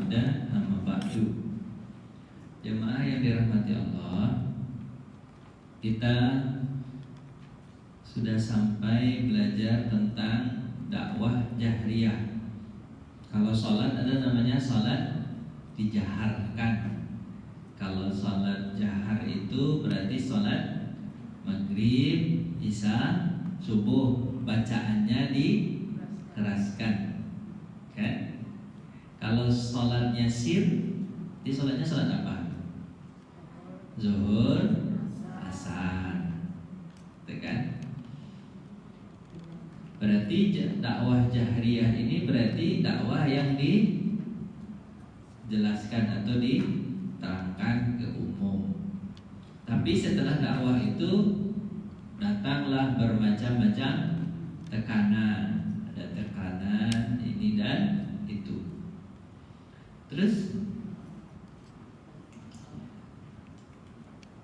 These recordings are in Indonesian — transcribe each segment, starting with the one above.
sabda, amma ba'du. Jemaah yang dirahmati Allah, kita sudah sampai belajar tentang dakwah jahriyah. Kalau sholat ada namanya sholat dijaharkan. Kalau sholat jahar itu berarti sholat maghrib, isya, subuh, bacaannya dikeraskan, kan? Kalau sholatnya sir, di sholatnya sholat apa? Zuhur, asar, kan? Berarti dakwah jahriyah ini berarti dakwah yang dijelaskan atau diterangkan ke umum. Tapi setelah dakwah itu datanglah bermacam-macam tekanan. Ada tekanan ini dan itu. Terus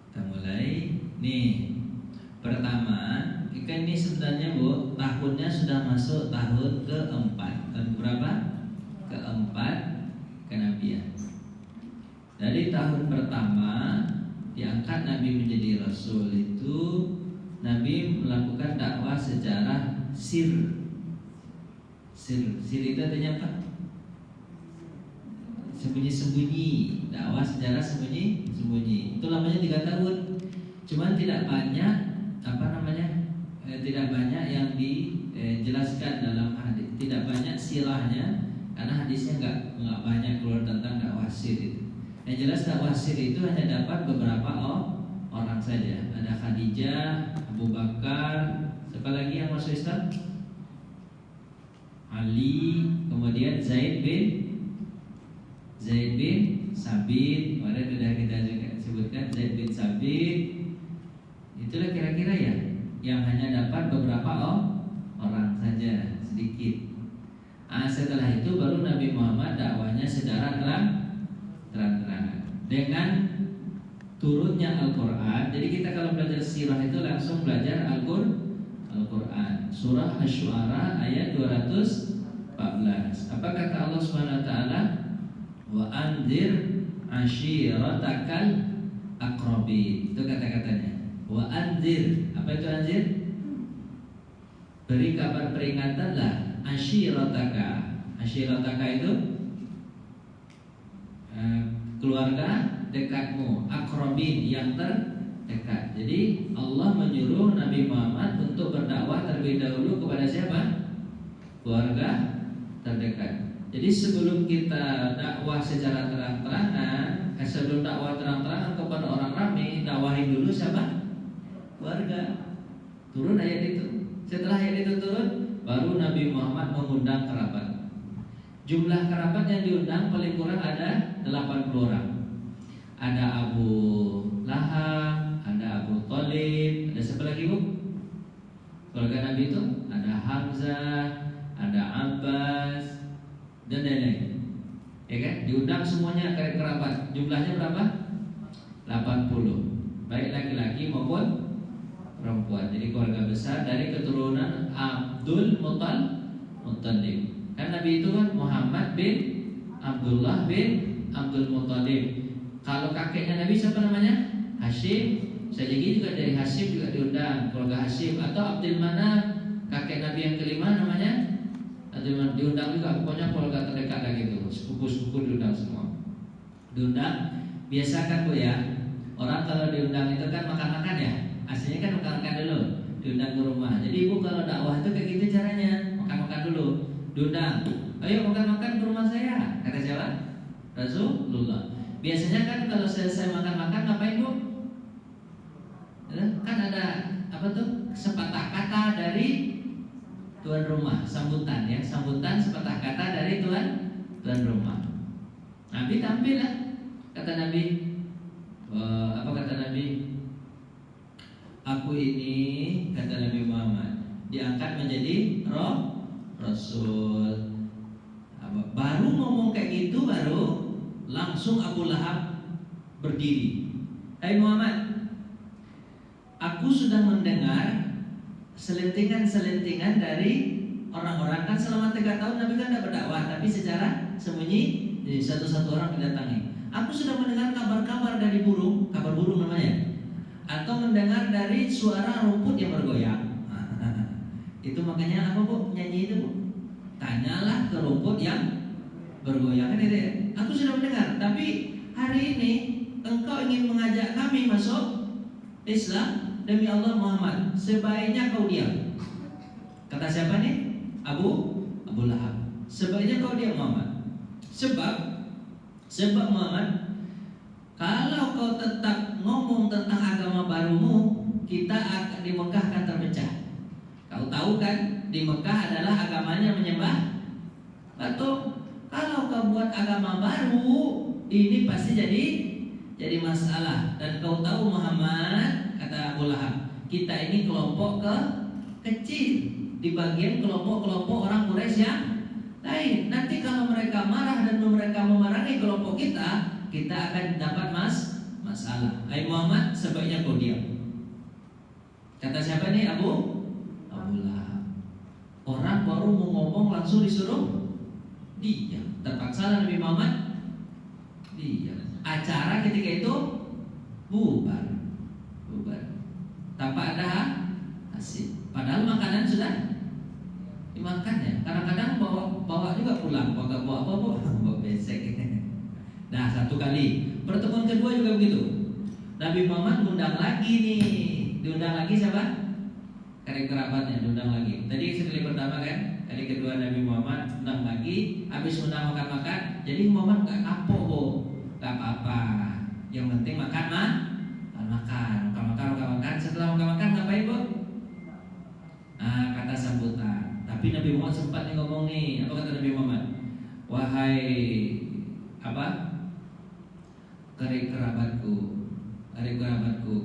kita mulai nih. Pertama, ikan ini sebenarnya Bu, tahunnya sudah masuk tahun keempat. Tahun berapa? Keempat kenabian. Dari tahun pertama diangkat Nabi menjadi Rasul itu, Nabi melakukan dakwah secara sir. Sir itu artinya apa? Sembunyi-sembunyi. Dakwah secara sembunyi-sembunyi. Itu lamanya 3 tahun. Cuman tidak banyak tidak banyak yang dijelaskan dalam hadis. Tidak banyak sirahnya karena hadisnya enggak banyak keluar tentang dakwah sir itu. Yang jelas dakwah sir itu hanya dapat beberapa orang saja. Ada Khadijah, Abu Bakar, siapa lagi yang masuk Islam? Ali, kemudian Zaid bin Sabit. Kemarin sudah kita juga sebutkan Zaid bin Sabit. Itulah kira-kira ya yang hanya dapat beberapa orang saja, sedikit. Setelah itu baru Nabi Muhammad dakwahnya secara terang-terangan dengan turunnya Al-Quran. Jadi kita kalau belajar sirah itu langsung belajar Al-Quran. Surah Asy-Syu'ara ayat 214. Apa kata Allah SWT? Wa anzir ashiratakal aqrabin. Itu kata-katanya. Wa anzir. Apa itu anzir? Beri kabar peringatanlah ashirataka. Ashirataka itu keluarga dekatmu, akrobin yang terdekat. Jadi Allah menyuruh Nabi Muhammad untuk berdakwah terlebih dahulu kepada siapa? Keluarga terdekat. Jadi sebelum kita dakwah secara terang-terangan, sebelum dakwah terang-terangan kepada orang ramai, dakwahin dulu siapa? Keluarga. Turun ayat itu. Setelah ayat itu turun, baru Nabi Muhammad mengundang kerabat. Jumlah kerabat yang diundang paling kurang ada 80 orang. Ada Abu Lahab, ada Abu Thalib, ada siapa lagi Bu? Keluarga Nabi itu ada Hamzah, ada Abbas, dan lain-lain. Ya kan? Diundang semuanya kerabat. Jumlahnya berapa? 80. Baik laki-laki maupun perempuan. Jadi keluarga besar dari keturunan Abdul Muttalib. Kan Nabi itu kan Muhammad bin Abdullah bin Abdul Muttalib. Kalau kakeknya Nabi siapa namanya? Hashim. Bisa jadi juga dari Hashim juga diundang, keluarga Hashim. Atau Abdul Manaf, kakek Nabi yang kelima namanya Abdul Manaf, diundang juga. Pokoknya keluarga terdekat lah gitu. Sepupu-sepupu diundang semua. Diundang. Biasa kan Bu ya, orang kalau diundang itu kan makan-makan ya. Aslinya kan makan-makan dulu, diundang ke rumah. Jadi Ibu kalau dakwah itu kayak gitu caranya, makan-makan dulu. Diundang, ayo makan-makan ke rumah saya. Kata siapa? Rasulullah. Biasanya kan kalau selesai makan-makan ngapain Bu? Kan ada apa tuh? Sepatah kata dari tuan rumah, sambutan ya. Sambutan sepatah kata dari tuan rumah. Nabi tampil lah. Kata Nabi, apa kata Nabi? Aku ini, kata Nabi Muhammad, diangkat menjadi Rasul. Baru ngomong kayak gitu, baru langsung Abu Lahab berdiri. Hai Muhammad, aku sudah mendengar selentingan-selentingan dari orang-orang. Kan selama 3 tahun Nabi kan tidak berdakwah, tapi secara sembunyi Jadi satu-satu orang didatangi. Aku sudah mendengar kabar-kabar dari burung, kabar burung namanya, atau mendengar dari suara rumput yang bergoyang. Itu makanya apa bu? Nyanyi itu bu? Tanyalah ke rumput yang bergoyang, kan itu ya? Aku sudah mendengar, tapi hari ini engkau ingin mengajak kami masuk Islam. Demi Allah Muhammad, sebaiknya kau diam. Kata siapa nih? Abu Lahab. Sebaiknya kau diam Muhammad. Sebab Muhammad, kalau kau tetap ngomong tentang agama barumu, kita akan di Mekah akan terpecah. Kau tahu kan, di Mekah adalah agamanya menyembah patung. Kalau kau buat agama baru, ini pasti jadi masalah. Dan kau tahu Muhammad, kata Abu Lahab, kita ini kelompok kecil di bagian kelompok-kelompok orang Quraisy yang lain. Nanti kalau mereka marah dan mereka memerangi kelompok kita akan dapat masalah. Hai Muhammad, sebaiknya kau diam. Kata siapa nih? Abu Lahab. Orang baru mau ngomong langsung disuruh diam. Terpaksa Nabi Muhammad diam. Acara ketika itu bubar tanpa ada hasil. Padahal makanan sudah dimakan ya. Kadang-kadang bawa juga pulang. Bawa apa bu? Bawa besek. Nah satu kali. Pertemuan kedua juga begitu. Nabi Muhammad undang lagi nih. Diundang lagi siapa? Karib kerabatnya diundang lagi. Tadi sekali pertama kan. Kali kedua Nabi Muhammad undang lagi. Habis undang makan-makan. Jadi Muhammad gak kapok bu. Gak apa-apa. Yang penting makan makan. Setelah makan ngapain bu? Kata sambutan. Tapi Nabi Muhammad sempat ngomong nih. Apa kata Nabi Muhammad? Wahai karib kerabatku,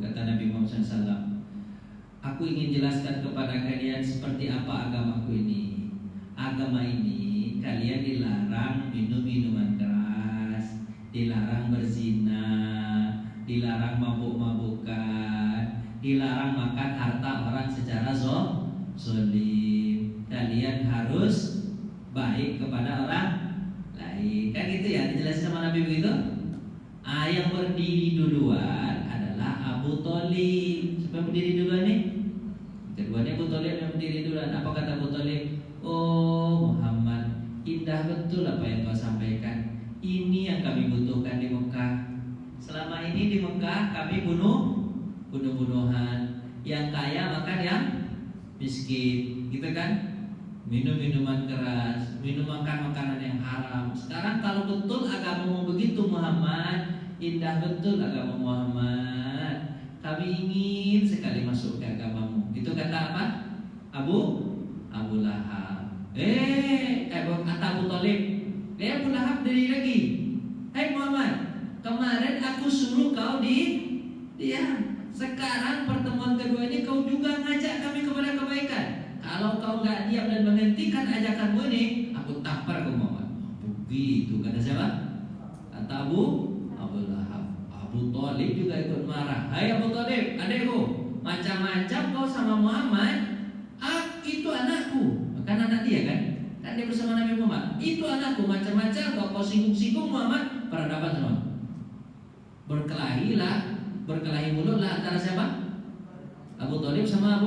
kata Nabi Muhammad SAW, aku ingin jelaskan kepada kalian seperti apa agamaku ini. Agama ini kalian dilarang minum minuman keras, dilarang berzina, dilarang mabuk-mabukan, dilarang makan harta orang secara zolim. Kalian harus baik kepada orang lain. Kan gitu ya, dijelasin sama Nabi begitu. Yang berdiri duluan adalah Abu Thalib. Siapa yang berdiri duluan nih? Keduanya Abu Thalib yang berdiri duluan. Apa kata Abu Thalib? Oh Muhammad, indah betul apa yang kau sampaikan. Ini yang kami butuhkan di Mekah. Selama ini di Mekah kami bunuh-bunuhan. Yang kaya makan yang miskin, gitu kan? Minum minuman keras, makan makanan yang haram. Sekarang kalau betul agamamu begitu Muhammad, indah betul agama Muhammad, kami ingin sekali masuk ke agamamu. Itu kata apa? Abu Lahab. Kata Abu Thalib. Abu Lahab dari lagi. Hai Muhammad, kemarin aku suruh kau diam. Sekarang pertemuan kedua ini kau juga ngajak kami kepada kebaikan. Kalau kau nggak diam dan menghentikan ajakanmu ini, aku tampar kau Muhammad. Begitu kata siapa? Kata Abu Lahab. Abu Thalib juga ikut marah. Hai Abu Thalib, adekku, macam-macam kau sama Muhammad. Itu anakku, kan anak dia kan? Kan dia bersama Nabi Muhammad. Itu anakku, macam-macam kau singgung-singgung Muhammad, peradaban semua. Berkelahi mulutlah antara siapa? Abu Thalib sama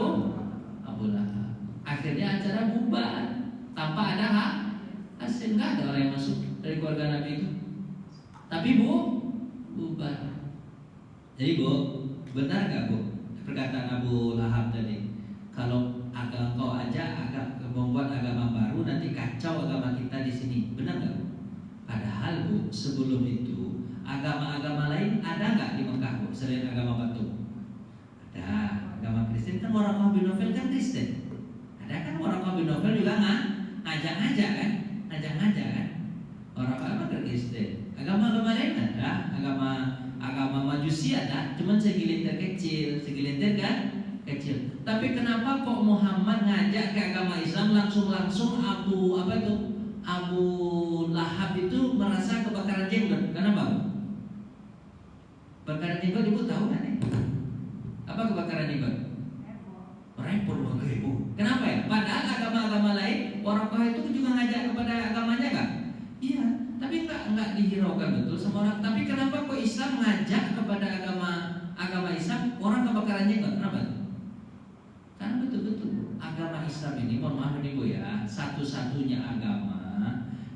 Abu Lahab. Akhirnya acara bubar tanpa ada hasil. Nggak ada orang yang masuk dari keluarga Nabi itu. Tapi bubar. Jadi benar nggak perkataan Abu Lahab tadi? Kalau kau membuat agama baru, nanti kacau agama kita di sini. Benar nggak bu? Padahal bu, sebelum itu agama-agama lain ada nggak di Mekah bu? Selain agama Batu? Ada. Agama Kristen kan Waraqah bin Nawfal kan Kristen. Ada kan Waraqah bin Nawfal juga ngajak-ngajak kan? Waraqah apa Kristen? Agama-agama lain ada. Agama Majusi ada. Cuman segelintir kan kecil. Tapi kenapa kok Muhammad ngajak ke agama Islam langsung Abu Lahab itu merasa kebakaran jenggot? Kenapa? Kebakaran jenggot ibu tahu kan ya? Apa kebakaran jenggot? Repot banget ibu. Kenapa ya? Padahal agama-agama lain Waraqah itu juga ngajak kepada agamanya kan? Iya. Tapi nggak dihiraukan betul sama orang. Tapi kenapa kok Islam ngajak kepada agama Islam orang kebakaran jenggot? Kenapa? Karena betul-betul agama Islam ini, mohon maaf nih Bu ya, satu-satunya agama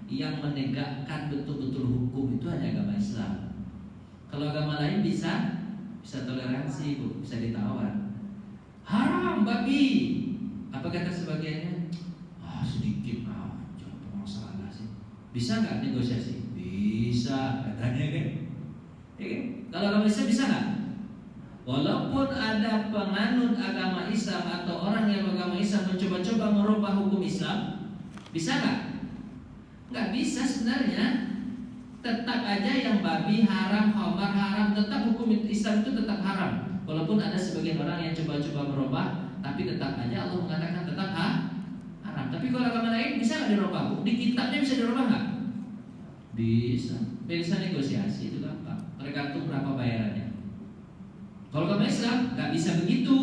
yang menegakkan betul-betul hukum itu hanya agama Islam. Kalau agama lain bisa toleransi Bu, bisa ditawar. Haram babi. Apa kata sebagiannya? Sedikit aja, apa masalah sih? Bisa nggak negosiasi? Bisa, katanya kan? Ya kan? Kalau agama Islam bisa nggak? Walaupun ada penganut agama Islam atau orang yang beragama Islam mencoba-coba merubah hukum Islam, bisa nggak? Nggak bisa sebenarnya. Tetap aja yang babi haram, khamar haram, tetap hukum Islam itu tetap haram. Walaupun ada sebagian orang yang coba-coba merubah, tapi tetap aja Allah mengatakan tetap haram. Tapi kalau agama lain bisa nggak dirubah? Di kitabnya bisa dirubah nggak? Bisa negosiasi, itu gampang. Tergantung berapa bayarannya. Kalau agama Islam nggak bisa begitu.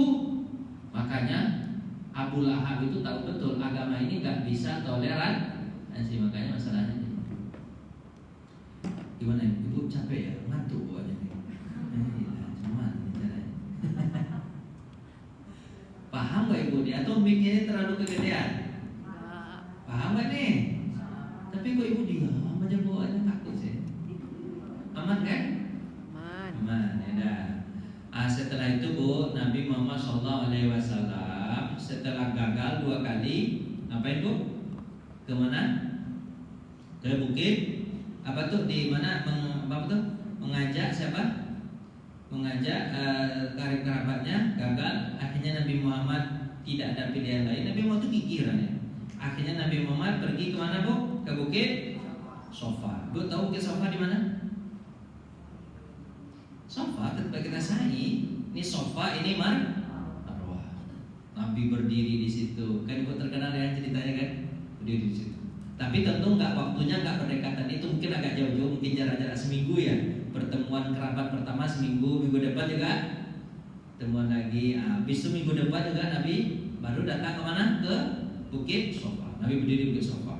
Makanya Abu Lahab itu tahu betul agama ini nggak bisa toleran. Makanya masalahnya. Gimana Ibu capek ya? Ngantuk buatnya. Cuman caranya. Paham gak Ibu nih? Atau mic-nya ini terlalu kegedean? Paham gak nih? Tapi kok Ibu diam aja bawaannya, takut sih. Aman kan? Aman ya dah. Setelah itu Bu, Nabi Muhammad SAW setelah gagal 2 kali, ngapain Bu? Kemana? Ke bukit. Apa tuh di mana? Mengajak siapa? Mengajak karib kerabatnya, gagal. Akhirnya Nabi Muhammad tidak ada pilihan lain. Nabi Muhammad itu gigiran ya. Akhirnya Nabi Muhammad pergi kemana Bu? Ke bukit Sofa. Bu tahu bukit Sofa di mana? Sofa ketika kita sa'i, ini Sofa, ini Marwah. Nabi berdiri di situ. Kan Ibu terkenal ya ceritanya kan? Berdiri di situ. Tapi tentu waktunya nggak berdekatan, itu mungkin agak jauh-jauh, mungkin jarak-jarak seminggu ya. Pertemuan kerabat pertama seminggu, minggu depan juga pertemuan lagi. Habis itu minggu depan juga Nabi baru datang kemana? Ke bukit Sofa. Nabi berdiri di bukit Sofa.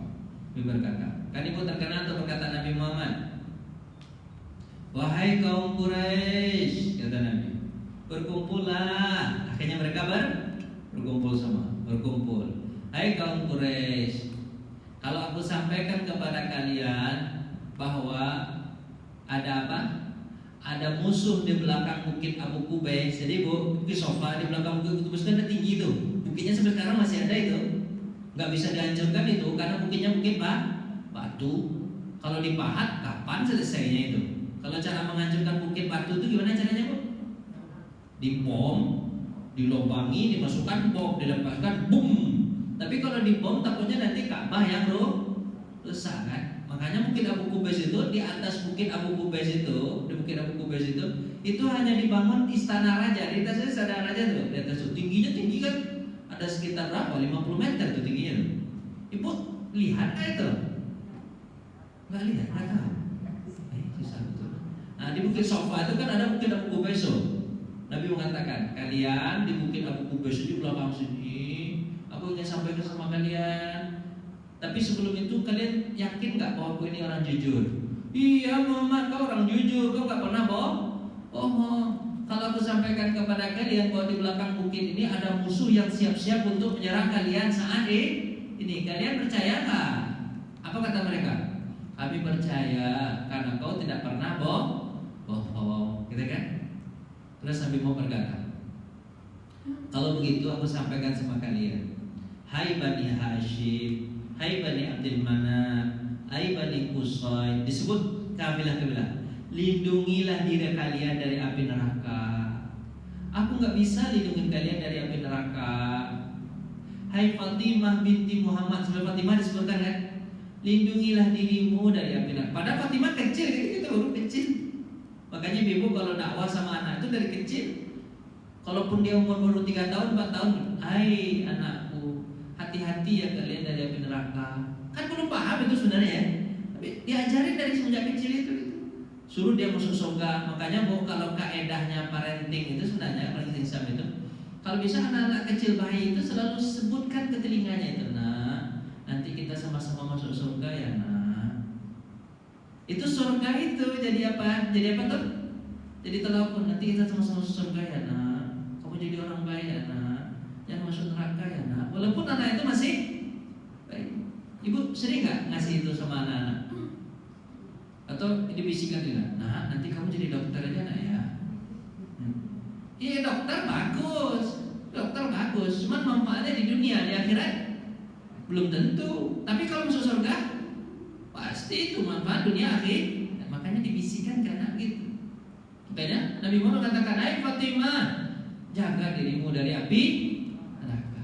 Nabi berkata, kan Ibu terkenal tuh perkataan Nabi Muhammad. Wahai kaum Quraisy, kata Nabi, berkumpullah. Akhirnya mereka berkumpul semua, berkumpul. Hai kaum Quraisy, kalau aku sampaikan kepada kalian bahwa ada apa? Ada musuh di belakang bukit Abu Qubais. Jadi bukit Sofa di belakang bukit Abu Qubais kan tinggi itu. Bukitnya sampai sekarang masih ada itu. Nggak bisa dihancurkan itu karena bukitnya bukit batu. Kalau dipahat kapan selesainya itu? Kalau cara menghancurkan bukit batu itu gimana caranya Bu? Dibom, dilobangi, dimasukkan bom, dilepaskan, boom. Tapi kalau dibom takutnya nanti Ka'bah yang rusak kan. Makanya bukit Abu Qubais itu, di atas bukit Abu Qubais itu, di bukit Abu Qubais itu hanya dibangun istana raja. Di atasnya istana raja tuh, di atas itu tingginya tinggi kan, ada sekitar berapa? 50 meter tuh tingginya tuh. Ibu lihat nggak itu? Nggak lihat, nggak tahu. Susah betul. Nah di bukit Sofa itu kan ada bukit Abu Qubais. Nabi mengatakan, kalian di bukit Abu Qubais di belakang sini, aku ingin sampaikan sama kalian. Tapi sebelum itu kalian yakin nggak bahwa aku ini orang jujur? Iya Muhammad, kau orang jujur, kau nggak pernah bohong. Kalau aku sampaikan kepada kalian bahwa di belakang bukit ini ada musuh yang siap-siap untuk menyerang kalian saat ini, kalian percaya nggak? Apa kata mereka? Kami percaya karena kau tidak pernah bohong, gitu kan? Terus Nabi mau berkata, kalau begitu aku sampaikan sama kalian, hai Bani Hashim, hai Bani Abdul Manaf, hai Bani Qusay, disebut kabilah-kabilah. Lindungilah diri kalian dari api neraka. Aku nggak bisa lindungi kalian dari api neraka. Hai Fatimah binti Muhammad, sebelum Fatimah disebutkan kan, lindungilah dirimu dari api neraka. Padahal Fatimah kecil, itu baru kecil. Makanya ibu kalau dakwah sama anak itu dari kecil. Kalaupun dia umur baru 3 tahun, 4 tahun, hai anakku, hati-hati ya kalian dari api neraka. Kan belum paham itu sebenarnya ya. Tapi diajarin dari semenjak kecil itu. Suruh dia masuk surga. Makanya kalau kaedahnya parenting itu sebenarnya parenting Islam itu, kalau bisa anak-anak kecil bayi itu selalu sebutkan ke telinganya itu, nah nanti kita sama-sama masuk surga ya nak. Itu surga itu jadi apa? Jadi apa tuh? Jadi telepon, nanti kita sama-sama surga ya nak. Kamu jadi orang baik ya nak. Jangan masuk neraka ya nak. Walaupun anak itu masih baik. Ibu sering nggak ngasih itu sama anak-anak? Atau dibisikkan juga, nah nanti kamu jadi dokter aja nak ya. Iya dokter bagus, cuman manfaatnya di dunia, di akhirat belum tentu. Tapi kalau masuk surga pasti itu manfaat dunia akhir. Dan makanya dibisikkan ke anak gitu. Makanya Nabi Muhammad katakan, hai Fatimah, jaga dirimu dari api neraka.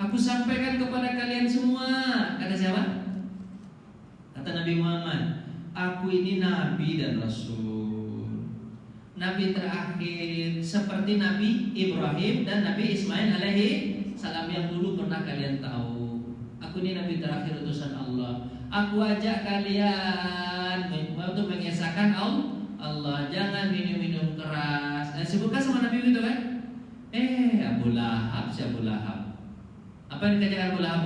Aku sampaikan kepada kalian semua. Kata siapa? Kata Nabi Muhammad, aku ini Nabi dan Rasul, Nabi terakhir, seperti Nabi Ibrahim dan Nabi Ismail alaihi salam yang dulu pernah kalian tahu. Aku ini Nabi terakhir utusan Allah. Aku ajak kalian untuk mengesahkan Allah. Jangan minum-minum keras. Dan sebutkan sama Nabi itu kan? Abu Lahab, si Abu Lahab. Apa yang dikerjakan Abu Lahab?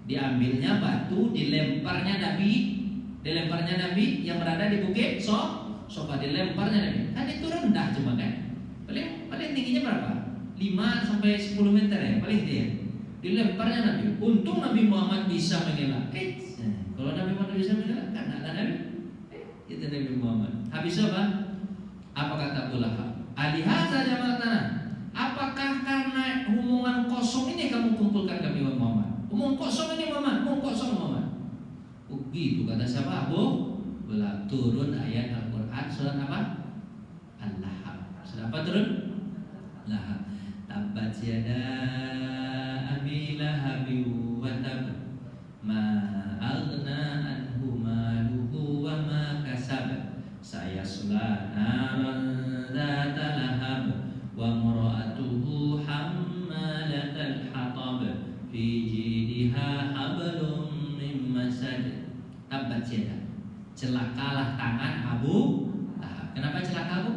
Diambilnya batu, dilemparnya Nabi yang berada di bukit Sofa, dilemparnya Nabi. Kan itu rendah cuma kan. Paling tingginya berapa? 5 sampai 10 meter ya, paling dia. Dilemparnya Nabi. Untung Nabi Muhammad bisa mengelak. Kalau Nabi Muhammad bisa mengelak, kan ada Nabi. Itu Nabi Muhammad. Habis apa? Apa kata Abu Lahab? Alihaza jama'atana. Apakah karena omongan kosong ini kamu kumpulkan kami Muhammad? Omong kosong ini Muhammad, omong kosong Muhammad. Begitu kata siapa? Abu Lahab. Turun ayat Al-Quran surat apa? Al-Lahab. Surat apa turun? Lahab. Tabbat yada abi lahabi wa tab, ma aghna anhu maluhu wa ma kasab, sayasla naran dzata lahab, wa mar'atuhu hammalatal hatab, fi jidha hablum min masad. Tabbat yada, celakalah tangan Abu Lahab. Kenapa celaka Bu?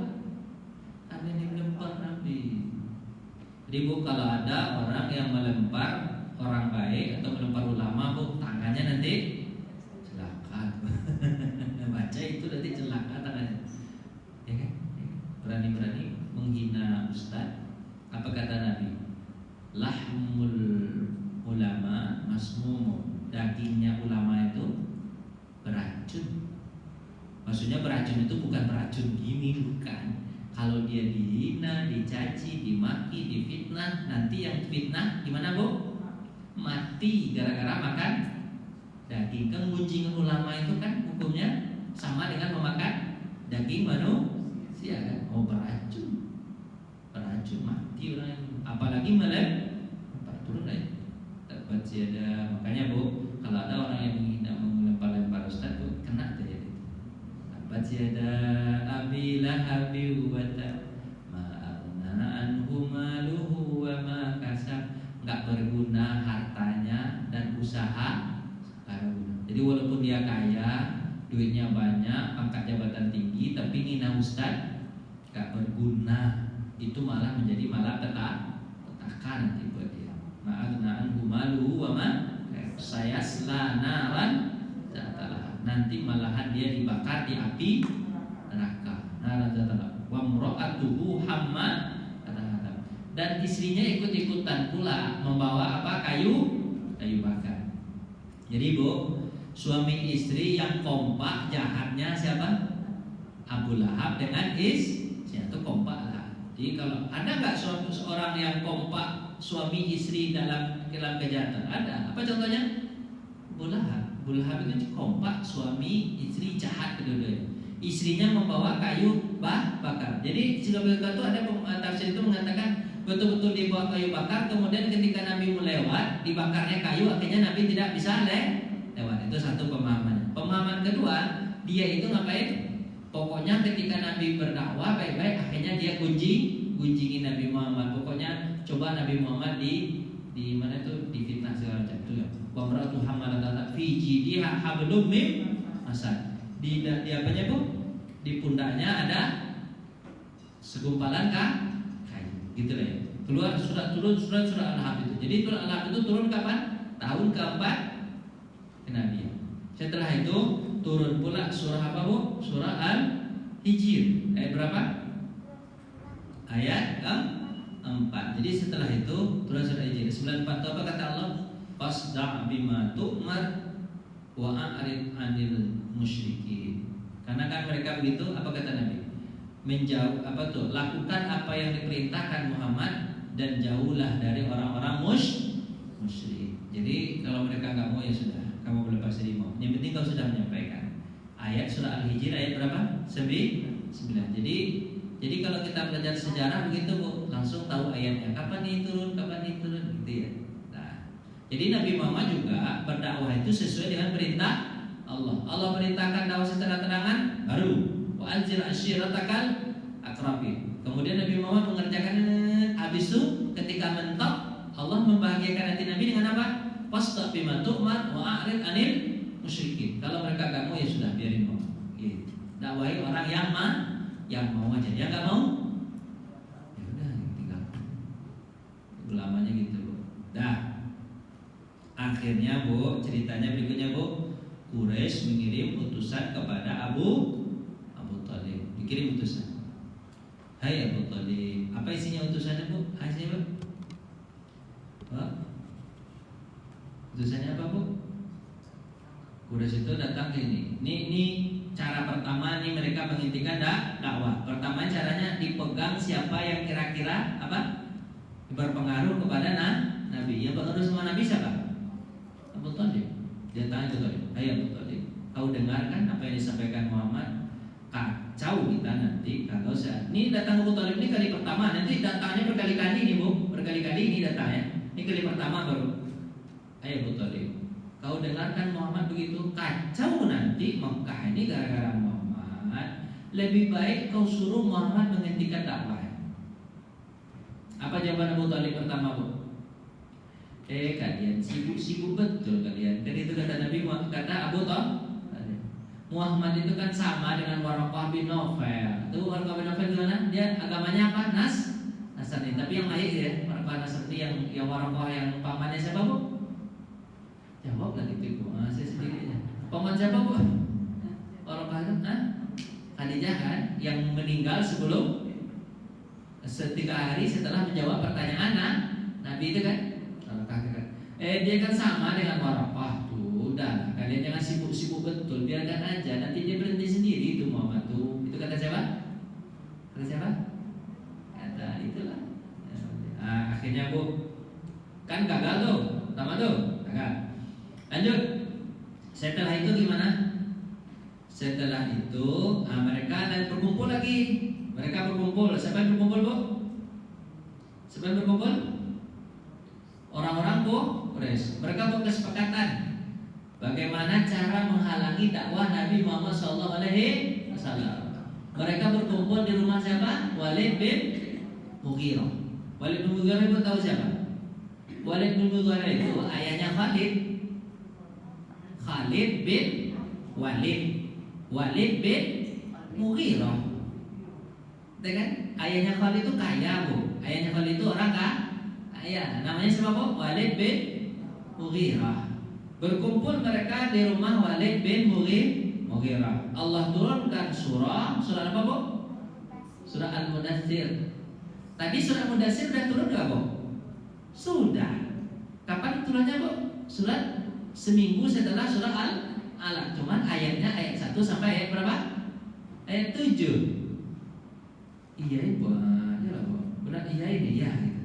Ada yang melempar Nabi. Jadi Bu, kalau ada orang yang melempar orang baik atau melempar ulama Bu, tangannya nanti celaka. Baca itu nanti celaka tangannya. Ya kan? Berani-berani menghina ustaz. Apa kata Nabi? Lahmul ulama masmum. Dagingnya ulama itu beracun. Maksudnya beracun itu bukan beracun gini, bukan. Kalau dia dihina, dicaci, dimaki, difitnah, nanti yang fitnah gimana Bu? Mati gara-gara makan daging. Kan gunjingan ulama itu kan hukumnya sama dengan memakan daging manusia kan? Oh beracun mati orang. Apalagi melempar turun ya. Dapat siada. Makanya Bu, kalau ada orang yang menghina, melempar ustaz Bu, kena aja itu. Dapat siada abi lahabi wa tab, ma aghna anhu maluhu wa ma kasab. Enggak berguna hartanya dan usaha karena. Jadi walaupun dia kaya, duitnya banyak, pangkat jabatan tinggi, tapi ngina ustaz enggak berguna. Itu malah menjadi petaka nanti buat dia. Ma aghna anhu maluhu wa ma sayasla naran dzata, nanti malahan dia dibakar di api neraka. Naran dzata. Wa mra'atuhu hammal, dan istrinya ikut-ikutan pula membawa apa? Kayu bakar. Jadi Bu, suami istri yang kompak jahatnya siapa? Abu Lahab dengan istrinya itu kompak lah. Jadi kalau ada nggak seorang yang kompak suami istri dalam kejahatan? Ada. Apa contohnya? Abu Lahab. Abu Lahab itu kompak suami istri jahat kedua-duanya. Istrinya membawa kayu bakar. Jadi Singapura itu ada tafsir itu mengatakan betul-betul dibawa kayu bakar, kemudian ketika Nabi mau lewat, dibakarnya kayu, akhirnya Nabi tidak bisa lewat. Itu satu pemahaman. Pemahaman kedua, dia itu ngapain? Pokoknya ketika Nabi berdakwah baik-baik, akhirnya dia gunjingin Nabi Muhammad. Pokoknya coba Nabi Muhammad di mana itu difitnah segala macam itu ya. Wa mar'atu hammalat fi jidha hablum min masad. Di apanya Bu? Di pundaknya ada segumpalan kayu. Gitu lah ya. Keluar surat Al-Lahab itu. Jadi surat Al-Lahab itu turun kapan? Tahun keempat kenabian. Setelah itu turun pula surah apa Bu? Surah Al-Hijr. Ayat berapa? Ayat 4. Jadi setelah itu turun surah Al-Hijr. 94 itu apa kata Allah? Fasda' bima tu'mar wa a'rid 'anil musyrikin. Karena kan mereka begitu, apa kata Nabi? Menjauh apa tuh? Lakukan apa yang diperintahkan Muhammad dan jauhlah dari orang-orang musyrik. Jadi kalau mereka nggak mau ya sudah, kamu berlepas diri mau. Yang penting kau sudah menyampaikan. Ayat surah Al-Hijr ayat berapa? 9. Jadi kalau kita belajar sejarah begitu Bu, langsung tahu ayatnya. Kapan ini turun, gitu ya. Nah, jadi Nabi Muhammad juga berdakwah itu sesuai dengan perintah Allah. Allah perintahkan dakwah secara terangan, baru wa anzir asyiratakal aqrabin. Kemudian Nabi Muhammad mengerjakan, habis itu ketika mentok Allah membahagiakan hati Nabi dengan apa? Fasda' bima tu'mar wa a'rid 'anil musyrikin. Kalau mereka enggak mau ya sudah, biarin mau. Gitu. Dakwahi orang yang mau aja. Yang enggak mau ya udah tinggal. Ulamanya gitu, Bu. Dah. Akhirnya Bu, ceritanya berikutnya Bu. Quraisy mengirim utusan kepada Abu Thalib. Dikirim utusan. Hai Abu Thalib, apa isinya utusannya Bu? Isinya apa? Utusannya apa Bu? Quraisy itu datang ke ini. Ini cara pertama nih mereka menghentikan dakwah. Pertama caranya dipegang siapa yang kira-kira apa? Berpengaruh kepada Nabi. Yang berpengaruh sama Nabi siapa? Abu Thalib. Dia tanya Abu Thalib, hai Abu Thalib, kau dengarkan apa yang disampaikan Muhammad? Kacau kita nanti kalau ini datang Abu Thalib ini kali pertama, nanti datangnya berkali-kali nih Bu, berkali-kali ini datangnya. Ini kali pertama baru. Hai Abu Thalib, kau dengarkan Muhammad begitu, kacau nanti Mekah ini gara-gara Muhammad. Lebih baik kau suruh Muhammad menghentikan dakwah. Apa jawaban Abu Thalib pertama Bu? Kalian sibuk betul kalian. Dan itu kata Nabi, kata Abu Thalib, Muhammad itu kan sama dengan Waraqah bin Nawfal. Itu Waraqah bin Nawfal gimana? Dia agamanya apa? Nasrani. Tapi yang lain ya, Waraqah Nasrani yang Waraqah yang pamannya siapa Bu? Jawab lah gitu Bu. Saya sendiri aja. Paman siapa Bu? Waraqah itu Khadijah kan yang meninggal sebelum 3 hari setelah menjawab pertanyaan Nabi itu kan. Dia kan sama dengan Waraqah tuh. Udah, kalian jangan sibuk-sibuk betul, biarkan aja. Nanti dia berhenti sendiri itu Muhammad tuh. Itu kata siapa? Kata siapa? Kata itulah. Akhirnya Bu, kan gagal tuh, pertama tuh gagal. Lanjut. Setelah itu gimana? Setelah itu mereka berkumpul lagi. Mereka berkumpul. Siapa yang berkumpul Bu? Siapa yang berkumpul? Orang-orang Quraisy. Mereka buat kesepakatan bagaimana cara menghalangi dakwah Nabi Muhammad SAW. Mereka berkumpul di rumah siapa? Walid bin Mughirah. Walid bin Mughirah itu tahu siapa? Walid bin Mughirah itu ayahnya Khalid bin Walid bin Mughirah. Dengan ayahnya Khalid itu kaya Bu. Ayahnya Khalid itu orang kaya. Namanya siapa Bu? Walid bin Mughirah. Berkumpul mereka di rumah Walid bin Mughirah. Allah turunkan surah apa Bu? Surah Al-Mudaththir. Tadi surah Al-Mudaththir sudah turun enggak Bu? Sudah. Kapan turunnya Bu? Surat seminggu setelah surah Al-Alaq. Cuman ayatnya ayat 1 sampai ayat berapa? Ayat 7. Iya Bu, ya Bu. Benar iya ini ya gitu.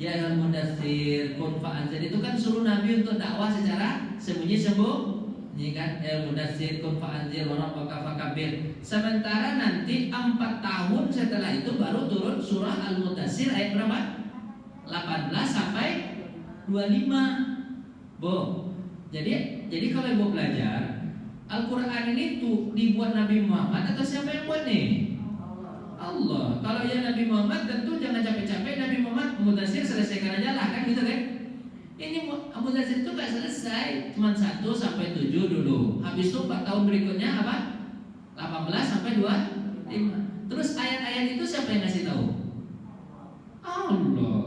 Ya Al-Mudaththir kun fa'anzir itu kan suruh Nabi untuk dakwah secara sembunyi-sembunyi kan. Al-Mudaththir kun fa'anzir wa rabbaka fakabbir. Sementara nanti 4 tahun setelah itu baru turun surah Al-Mudaththir ayat berapa? 18 sampai 25. Bu. Jadi kalau Ibu belajar Al-Qur'an ini tuh dibuat Nabi Muhammad atau siapa yang buat nih? Allah. Kalau ya Nabi Muhammad tentu jangan capek-capek. Nabi Muhammad Mudaththir selesaikan aja lah kan gitu kan. Ini Mudaththir itu gak selesai, cuma 1 sampai 7 dulu. Habis itu 4 tahun berikutnya apa? 18 sampai 25. Terus ayat-ayat itu siapa yang ngasih tahu? Allah.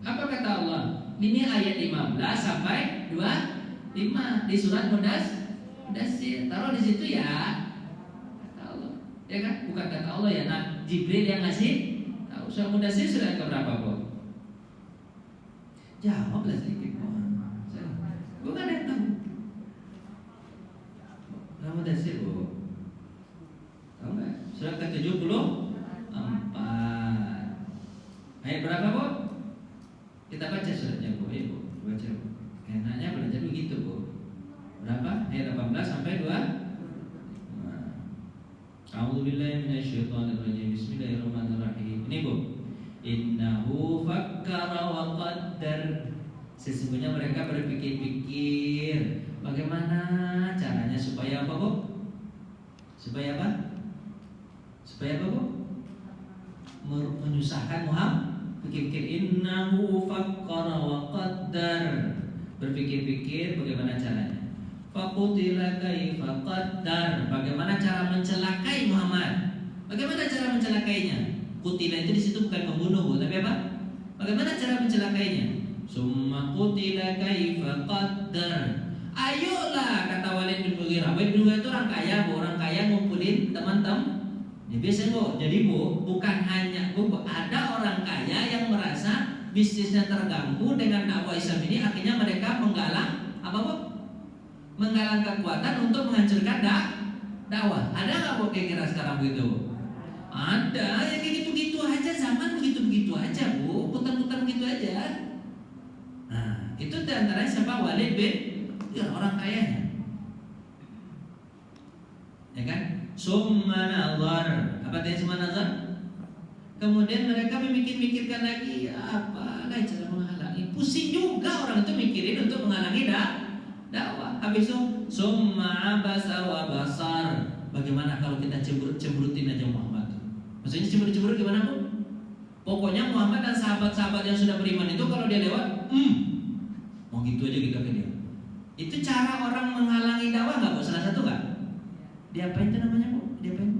Apa kata Allah? Ini ayat 15 sampai 25 di surat Mudasir, taruh di situ ya. Kata Allah, ya kan? Bukan kata Allah ya. Nah, Jibril yang ngasih tahu. Surah Mudasir sudah ke berapa kok? Jawablah sedikit kok. Bukan ada yang tahu. Surah Mudasir kok. Tahu nggak? Surah ke-74. Ayat berapa kok? Kita baca suratnya kok, ya kok. Baca kok. Enaknya belajar begitu kok. Berapa? Ayat 18 sampai 2. A'udzubillahi minasyaitonirrajim. Bismillahirrahmanirrahim. Ini Bu. Innahu fakkara wa qaddar. Sesungguhnya mereka berpikir-pikir bagaimana caranya supaya apa, Bu? Supaya apa? Supaya apa, Bu? Menyusahkan Muhammad. Pikir-pikir. Innahu fakkara wa qaddar. Berpikir-pikir bagaimana caranya. Faqutila kaifa qaddar. Bagaimana cara mencelakai Muhammad? Bagaimana cara mencelakainya? Kutila itu di situ bukan membunuh, Bu, tapi apa? Bagaimana cara mencelakainya? Summa qutila kaifa qaddar. Ayolah, kata Walid bin Mughirah. Walid bin Mughirah itu orang kaya, Bu. Orang kaya ngumpulin teman-teman. Ya biasa, Bu. Jadi, Bu, bukan hanya Bu, ada orang kaya yang merasa bisnisnya terganggu dengan dakwah Islam ini, akhirnya mereka menggalang apa, Bu? Menggalang kekuatan untuk menghancurkan dakwah. Ada nggak, Bu, kira-kira sekarang begitu? Ada, ya kayak gitu-gitu aja, zaman begitu-begitu aja, Bu, putar-putar begitu aja. Nah, itu diantaranya siapa? Walid bin, ya orang kayanya, ya kan? Summa nazar. Apa tadi summa nazar? Kemudian mereka memikir-mikirkan lagi, ya apa lah cara menghalangi. Pusing juga orang itu mikirin untuk menghalangi dakwah. Habis itu summa abasa wa basar. Bagaimana kalau kita cemburutin aja Muhammad? Maksudnya cemburut gimana, Bu? Pokoknya Muhammad dan sahabat-sahabat yang sudah beriman itu kalau dia lewat, mau gitu aja kita ke dia. Itu cara orang menghalangi dakwah nggak, Bu? Salah satu nggak? Diapain itu namanya, Bu? Diapain?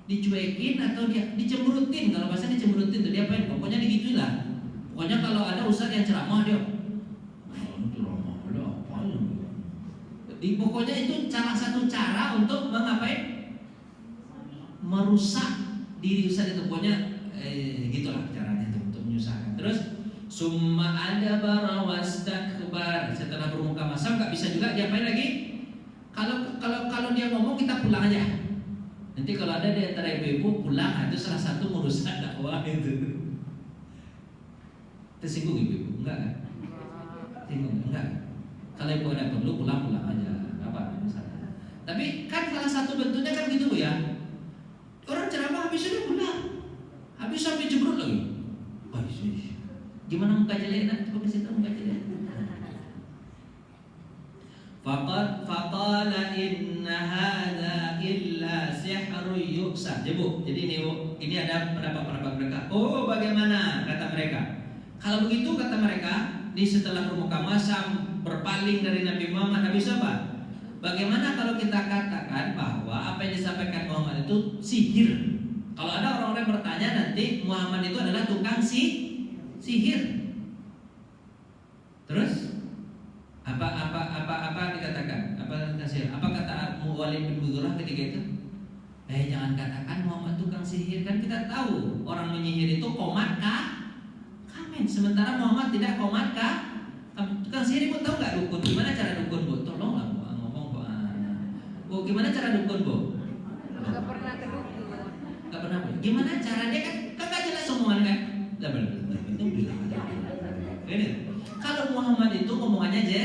Dicuekin atau dia dicemburutin? Kalau bahasa dicemburutin tuh diapain? Pokoknya digituin lah. Pokoknya kalau ada ustaz yang ceramah dia, pokoknya itu salah satu cara untuk mengapain? Merusak diri ustaz itu. Pokoknya gitulah caranya itu untuk menyusahkan. Terus summa adabara wastakbar. Setelah bermuka masam nggak bisa juga diapain lagi? Kalau dia ngomong kita pulang aja. Nanti kalau ada di antara ibu-ibu pulang, itu salah satu merusak dakwah itu. Tersinggung ibu-ibu? Enggak kan? Tersinggung? Enggak. Kalau ibu ada perlu pulang aja, apa misalnya. Tapi kan salah satu bentuknya kan gitu, Bu, ya. Orang ceramah habis itu pulang, habis sampai jebrut lagi. Gimana muka jelek? Nanti coba kasih tahu muka jelek. Faqala inna hadza illa sihrun yuksar. Jadi ini ada pendapat mereka. Oh, bagaimana kata mereka? Kalau begitu kata mereka, di setelah bermuka masam berpaling dari Nabi Muhammad, habis apa? Bagaimana kalau kita katakan bahwa apa yang disampaikan Muhammad itu sihir? Kalau ada orang-orang yang bertanya nanti Muhammad itu adalah tukang sihir. Terus apa dikatakan? Apa kata Walid bin Mughirah ketika itu? Jangan katakan Muhammad tukang sihir, kan kita tahu orang menyihir itu komat kamen. Sementara Muhammad tidak komat tukang sihir. Ibu tahu nggak dukun? Gimana cara dukun, Bu? Tolonglah, Bu, ngomong, Bu. Bu, gimana cara dukun, Bu? Nggak pernah ke dukun. Nggak pernah, Bu. Gimana caranya kan nggak jelas omongan kan? Ini kalau Muhammad itu ngomongannya aja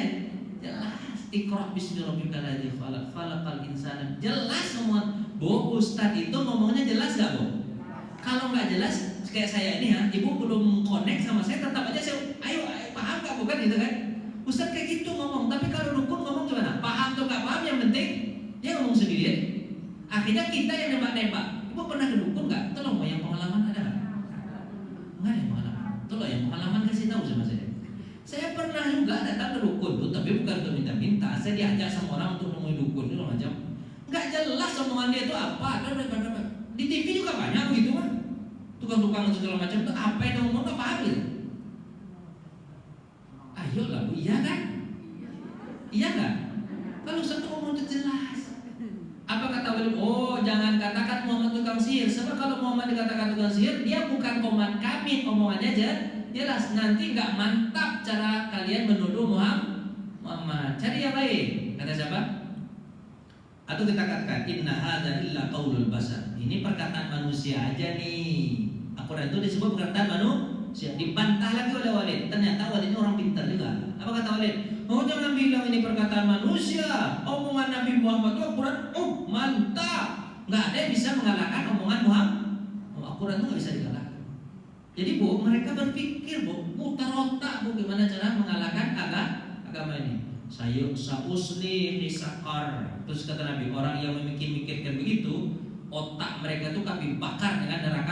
jelas. Iqra bismi rabbikal ladzi khalaq, khalaqal insana. Jelas ngomong. Bu, Ustadz itu ngomongnya jelas gak, Bu? Kalau nggak jelas kayak saya ini ya, Ibu belum connect sama saya, tetap aja saya ayo paham gak, bukan gitu kan? Ustadz kayak gitu ngomong. Tapi kalau dukun ngomong gimana? Paham atau gak paham, yang penting dia ngomong sendiri. Akhirnya kita yang nembak-nembak. Ibu pernah ke dukun gak? Tolong, mau yang pengalaman ada gak? Nggak ada yang pengalaman. Tolong yang pengalaman kasih tahu sama saya. Saya pernah juga datang ke dukun tuh, tapi bukan untuk minta-minta. Saya diajak sama orang untuk nemuin dukun itu macam nggak jelas omongan dia itu apa. Di TV juga banyak begitu kan, tukang-tukang segala macam itu apa yang ngomong nggak paham gitu. Ayo lah, Bu, iya kan? Iya nggak? Kalau satu ngomong itu jelas. Apa kata beliau? Oh, jangan katakan Muhammad tukang sihir. Sebab kalau Muhammad dikatakan tukang sihir, dia bukan koman kami, omongannya aja jelas. Nanti nggak mantap cara kalian menuduh Muhammad. Cari yang lain. Kata siapa? Atau kita katakan inna hadza illa qaulul basar. Ini perkataan manusia aja nih. Al-Quran itu disebut perkataan manusia. Dibantah lagi oleh Walid. Ternyata Walid ini orang pintar juga. Apa kata Walid? Oh, jangan bilang ini perkataan manusia. Omongan Nabi Muhammad itu Al-Quran, mantap. Nggak ada yang bisa mengalahkan omongan Muhammad. Al-Quran itu nggak bisa dikalahkan. Jadi bu, mereka berpikir bu, mutar otak bu, gimana cara mengalahkan agama ini. Sausli hisakar. Terus kata Nabi, orang yang memikirkan begitu, otak mereka itu kami bakar dengan neraka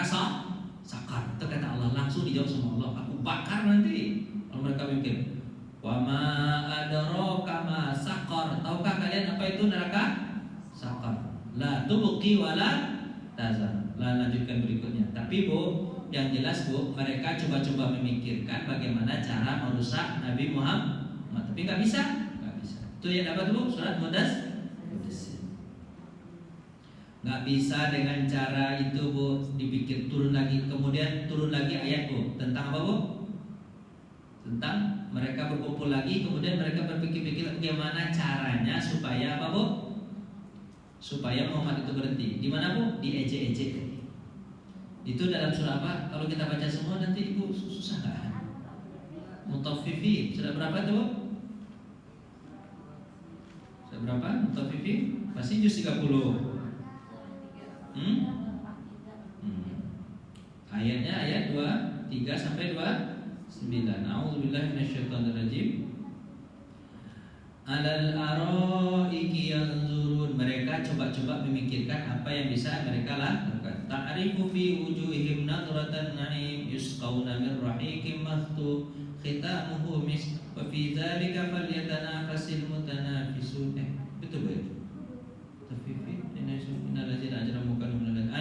sakar. Itu kata Allah, langsung dijawab sama Allah, aku bakar nanti. Kalau mereka mikir, wa ma adraka ma sakar. Tahukah kalian apa itu neraka sakar? La tubqi wala tazar. Lanjutkan berikutnya. Tapi bu, yang jelas bu, mereka coba-coba memikirkan bagaimana cara merusak Nabi Muhammad. Tapi nggak bisa. Itu yang dapat bu, surat Mudassir. Nggak bisa dengan cara itu bu, dipikir turun lagi, kemudian turun lagi ayat bu, tentang apa bu? Tentang mereka berkumpul lagi, kemudian mereka berpikir-pikir bagaimana caranya supaya apa bu? Supaya Muhammad itu berhenti. Di mana bu? Diejek-ejek. Itu dalam surah apa? Kalau kita baca semua nanti ibu susah nggak? Mutaffifin. Sudah berapa tuh bu? Sudah berapa? Mutaffifin? Masih juz 30. Ayatnya ayat 23 sampai 29. A'udzubillahi minasyaitonirrajim. Alal araiki yanzurun. Mereka coba-coba memikirkan apa yang bisa mereka lakukan. Ta'rifu fi wujuhihim nadratan na'im yusqawna min rahiqin makhtum khitamuhu misk wa fi dzalika falyatanafasil mutanafisun. Betul betul.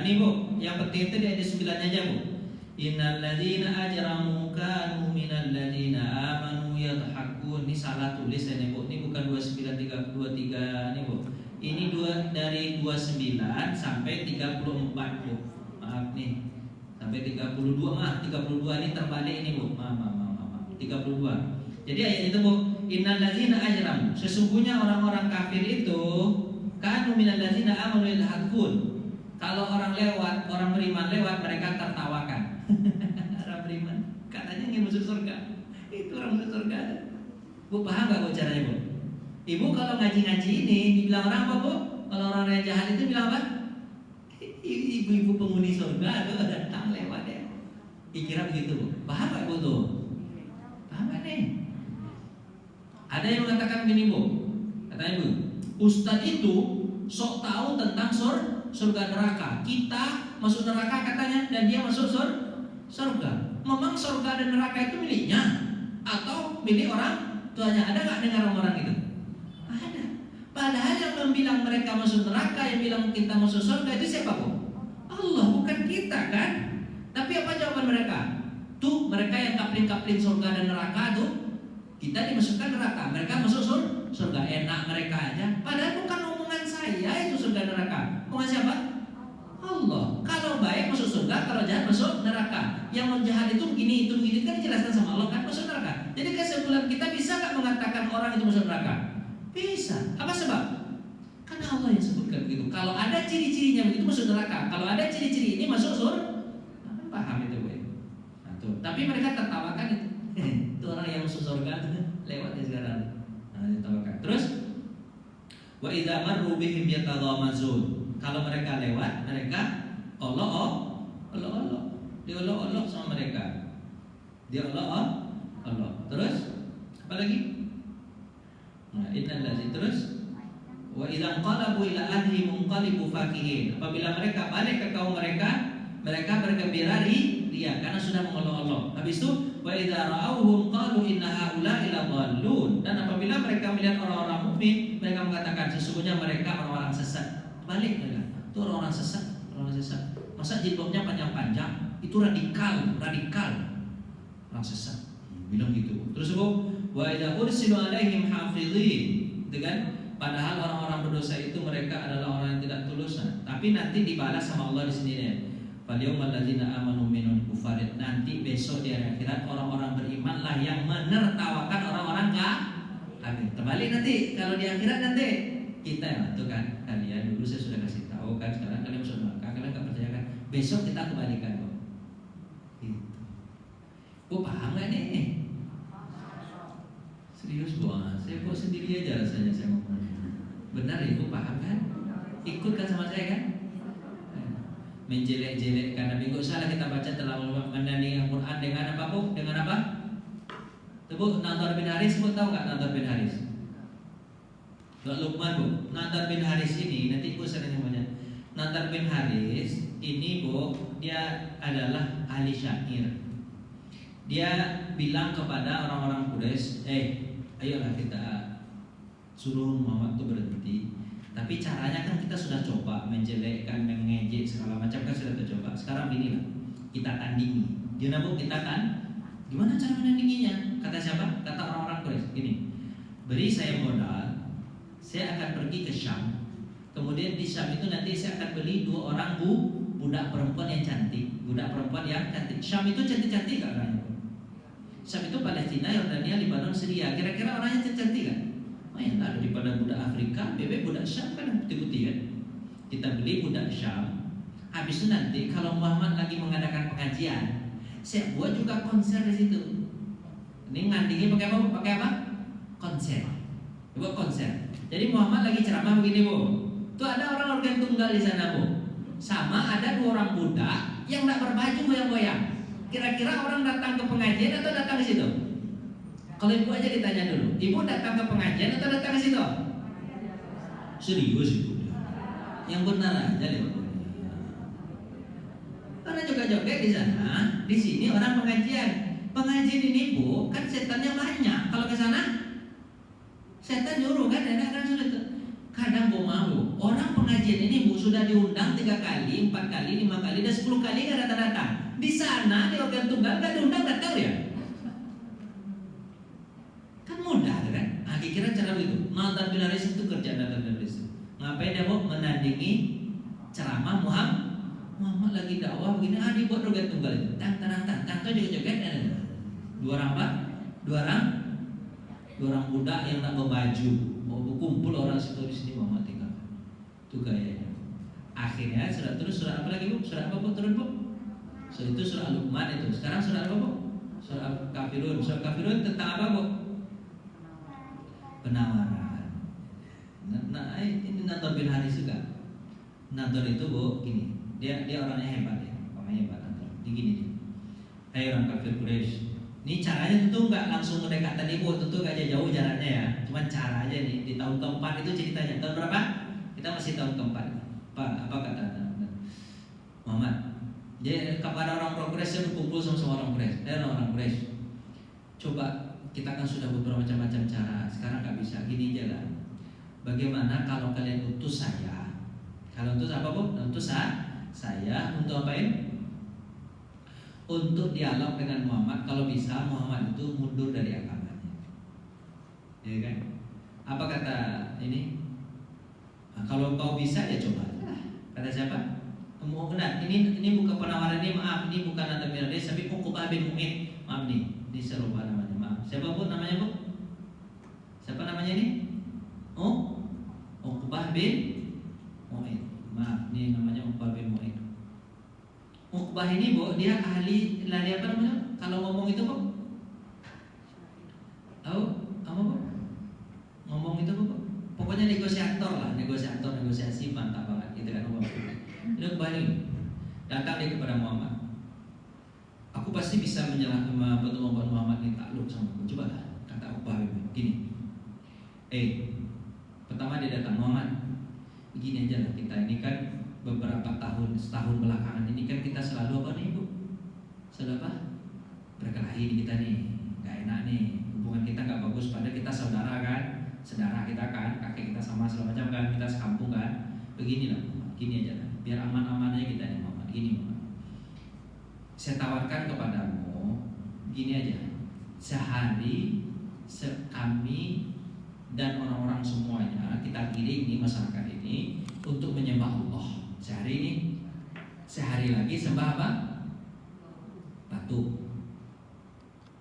Ini bu, yang penting itu di ayat 9 aja bu. Innal ladzina ajramu kanu minal ladzina amanu yadhakun. Ini salah tulis ini bu. Ini bukan 29 23 ini bu. Ini dari 29 sampai 34 bu. Maaf nih. Sampai 32 maaf 32 ini terbalik ini bu. Maaf 32. Jadi ayat itu bu, innal ladzina ajramu. Sesungguhnya orang-orang kafir itu kanu minal ladzina amanu yadhakun. Kalau orang lewat, orang beriman lewat, mereka tertawakan. Orang beriman katanya ingin masuk surga. Itu orang masuk surga. Bu paham gak bu caranya bu? Ibu kalau ngaji-ngaji ini dibilang orang apa bu? Kalau orang yang jahat itu bilang apa? Ibu-ibu penghuni surga itu datang lewat ya. Dikira begitu bu. Paham gak bu tuh? Paham gak nih? Ada yang mengatakan begini bu. Katanya bu, Ustadz itu sok tahu tentang surga neraka. Kita masuk neraka katanya, dan dia masuk surga. Memang surga dan neraka itu miliknya atau milik orang tuanya? Ada nggak dengar orang itu? Ada. Padahal yang bilang mereka masuk neraka, yang bilang kita masuk surga itu siapa bu? Allah, bukan kita kan? Tapi apa jawaban mereka? Tuh mereka yang kapling-kapling surga dan neraka tuh, kita dimasukkan neraka, mereka masuk surga. Enak mereka aja. Padahal bukan omongan saya itu surga neraka. Omongan siapa? Allah. Kalau baik masuk surga, kalau jahat masuk neraka. Yang jahat itu begini, itu begini, kan dijelaskan sama Allah kan masuk neraka. Jadi kesimpulan kita, bisa nggak mengatakan orang itu masuk neraka? Bisa. Apa sebab? Karena Allah yang sebutkan begitu. Kalau ada ciri-cirinya begitu masuk neraka. Kalau ada ciri-ciri ini masuk surga. Paham itu bu? Nah, tuh. Tapi mereka tertawakan itu. Itu orang yang masuk surga lewat ya sekarang. Nah, ditawakan. Terus wa idza marru bihim yataghamazun. Kalau mereka lewat, mereka Allah. Diolok-olok sama mereka. Dia Allah. Terus apa lagi? Nah, innal terus wa idza qalabu ila ahli munqalibu fakihin. Apabila mereka balik ke kaum mereka, mereka bergembira ria karena sudah mengolok-olok. Habis itu wa idza ra'awhum qalu inna haula'i ladallun. Dan apabila mereka melihat orang-orang mukmin, mereka mengatakan sesungguhnya mereka orang-orang sesat. Balik mereka. Itu orang-orang sesat. Masa jilbabnya panjang-panjang? Itu radikal. Orang sesat. Bilang gitu. Terus wa idza ursilu alaihim hafizin. Gitu kan? Padahal orang-orang berdosa itu mereka adalah orang yang tidak tulus. Tapi nanti dibalas sama Allah di sini ya. Falyawmal ladzina amanu minal kufarin. Nanti besok di hari akhirat orang-orang beriman lah yang menertawakan orang-orang kafir. Terbalik nanti kalau di akhirat nanti kita ya tuh kan, kalian dulu saya sudah kasih tahu kan, sekarang kalian masuk neraka, kalian nggak percaya kan? Besok kita kembalikan kok. Gitu. Bu paham nggak nih? Serius bu, saya kok sendiri aja rasanya saya ngomong. Benar ya bu, paham kan? Ikut kan sama saya kan? Menjelek-jelekkan Nabi, nggak salah kita baca terlalu menandingi Al-Quran dengan apa bu? Dengan apa? Bu, Nadhr bin Haris, bu tahu nggak Nadhr bin Haris? Gak Luqman bu, Nadhr bin Haris ini nanti bu sering namanya. Nadhr bin Haris ini bu, dia adalah ahli syair. Dia bilang kepada orang-orang Quraisy, ayolah kita suruh Muhammad itu berhenti. Tapi caranya kan kita sudah coba menjelekkan, mengejek segala macam kan sudah tercoba. Sekarang beginilah, kita tandingi. Gimana bu, kita kan? Gimana cara menandinginya? Kata siapa? Kata orang-orang Quraisy. Gini, beri saya modal, saya akan pergi ke Syam. Kemudian di Syam itu nanti saya akan beli 2 orang budak perempuan yang cantik. Budak perempuan yang cantik. Syam itu cantik-cantik gak orangnya? Syam itu Palestina, Yordania, Lebanon, Syria. Kira-kira orangnya cantik kan? Oh ya, daripada budak Afrika, bebek budak Syam kan putih-putih kan? Kita beli budak Syam. Habis itu nanti kalau Muhammad lagi mengadakan pengajian, saya buat juga konser di situ. Ini ngandingi pakai apa? Pakai apa? Konser. Buat konser. Jadi Muhammad lagi ceramah begini bu. Tuh ada orang organ tunggal di sana bu. Sama ada 2 orang budak yang tidak berbaju goyang-goyang. Kira-kira orang datang ke pengajian atau datang ke situ? Kalau ibu aja ditanya dulu, ibu datang ke pengajian atau datang ke situ? Serius ibu? Yang benar aja deh. Karena joget-joget di sana, di sini orang pengajian. Pengajian ini bu, kan setannya banyak. Kalau ke sana, setan nyuruh kan, enak kan sudah tuh. Kadang bu mau, orang pengajian ini bu sudah diundang 3 kali, 4 kali, 5 kali, dan 10 kali nggak datang-datang. Di sana di organ tunggal nggak diundang, nggak tahu ya. Kan mudah kan? Nah, kira-kira cara begitu. Nadhr bin Haris itu kerja Nadhr bin Haris. Ngapain dia bu? Menandingi ceramah Muhammad lagi dakwah begini. Dibuat organ tunggal itu. Tang tuh joget-joget. 2 orang apa? 2 orang budak yang tak berbaju. Mau berkumpul orang situ di sini Muhammad tinggal. Itu gayanya. Akhirnya surat apa lagi bu? Surat apa bu turun bu? So, itu surah Luqman itu. Sekarang surah apa bu? Surah Kafirun. Surah Kafirun tentang apa bu? Penawaran. Nah, ini Nadhr bin Haris juga. Nadhr itu bu, gini. Dia orangnya hebat ya. Orangnya hebat Nadhr. Gini dia. Hai orang kafir Quraisy. Ini caranya tentu nggak langsung mendekatan ibu, tentu nggak jauh jaraknya ya. Cuma cara aja nih. Di tahun keempat itu ceritanya. Tahun berapa? Kita masih tahun keempat. Apa kata Muhammad? Dia kepada orang Quraisy, saya berkumpul sama orang Quraisy. Orang Quraisy, coba kita kan sudah beberapa macam-macam cara. Sekarang nggak bisa. Gini aja lah. Bagaimana kalau kalian utus saya? Kalau utus apa bu? Utus saya untuk apain? Untuk dialog dengan Muhammad. Kalau bisa Muhammad itu mundur dari agamanya. Ya kan? Apa kata ini? Nah, kalau kau bisa ya coba. Kata siapa? Mau benar, ini bukan penawaran ini, maaf, ini bukan Nadhr bin Haris, tapi Uqbah bin Mu'id. Maaf nih, ini saya lupa namanya, maaf. Siapa bu namanya bu? Siapa namanya ini? Uqbah bin Mu'id. Maaf, ini namanya Uqbah bin Mu'id. Uqbah ini bu, dia ahli apa namanya? Kalau ngomong itu bu, tahu? Apa bu? Ngomong itu bu? Pokoknya negosiator lah, negosiasi mantap banget, gitu kan Uqbah. Ini kembali datang dia kepada Muhammad. Aku pasti bisa membuat Muhammad ini takluk sama aku. Coba lah, kata Uqbah begini. Pertama dia datang, Muhammad, begini aja lah, kita ini kan beberapa setahun belakangan ini kan kita selalu apa nih bu? Selalu apa? Berkelahi di kita nih, nggak enak nih. Hubungan kita nggak bagus, padahal kita saudara kan, saudara kita kan, kakek kita sama segala macam kan, kita sekampung kan. Beginilah, gini aja lah. Biar aman-aman aja kita nih Muhammad. Gini Muhammad, saya tawarkan kepadamu gini aja, sehari kami dan orang-orang semuanya kita ini masyarakat ini untuk menyembah Allah. Sehari lagi sembah apa? Patung.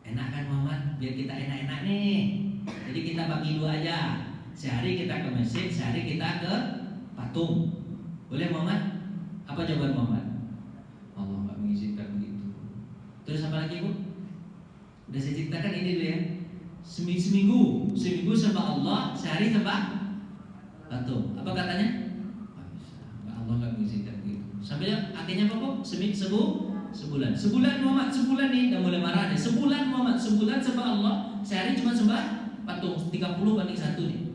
Enak kan Muhammad? Biar kita enak-enak nih. Jadi kita bagi dua aja. Sehari kita ke masjid, sehari kita ke patung. Boleh Muhammad? Apa jawaban Muhammad? Allah nggak mengizinkan begitu. Terus apa lagi Bu? Udah saya ceritakan ini dulu ya. Seminggu sembah Allah, sehari sembah patung. Apa katanya? Nggak bisa. Allah nggak mengizinkan begitu. Sampai akhirnya apa Bu? Sebulan Muhammad, sebulan nih udah mulai marah nih. Sebulan Muhammad, sebulan sembah Allah, sehari cuma sembah patung. 30:1 nih.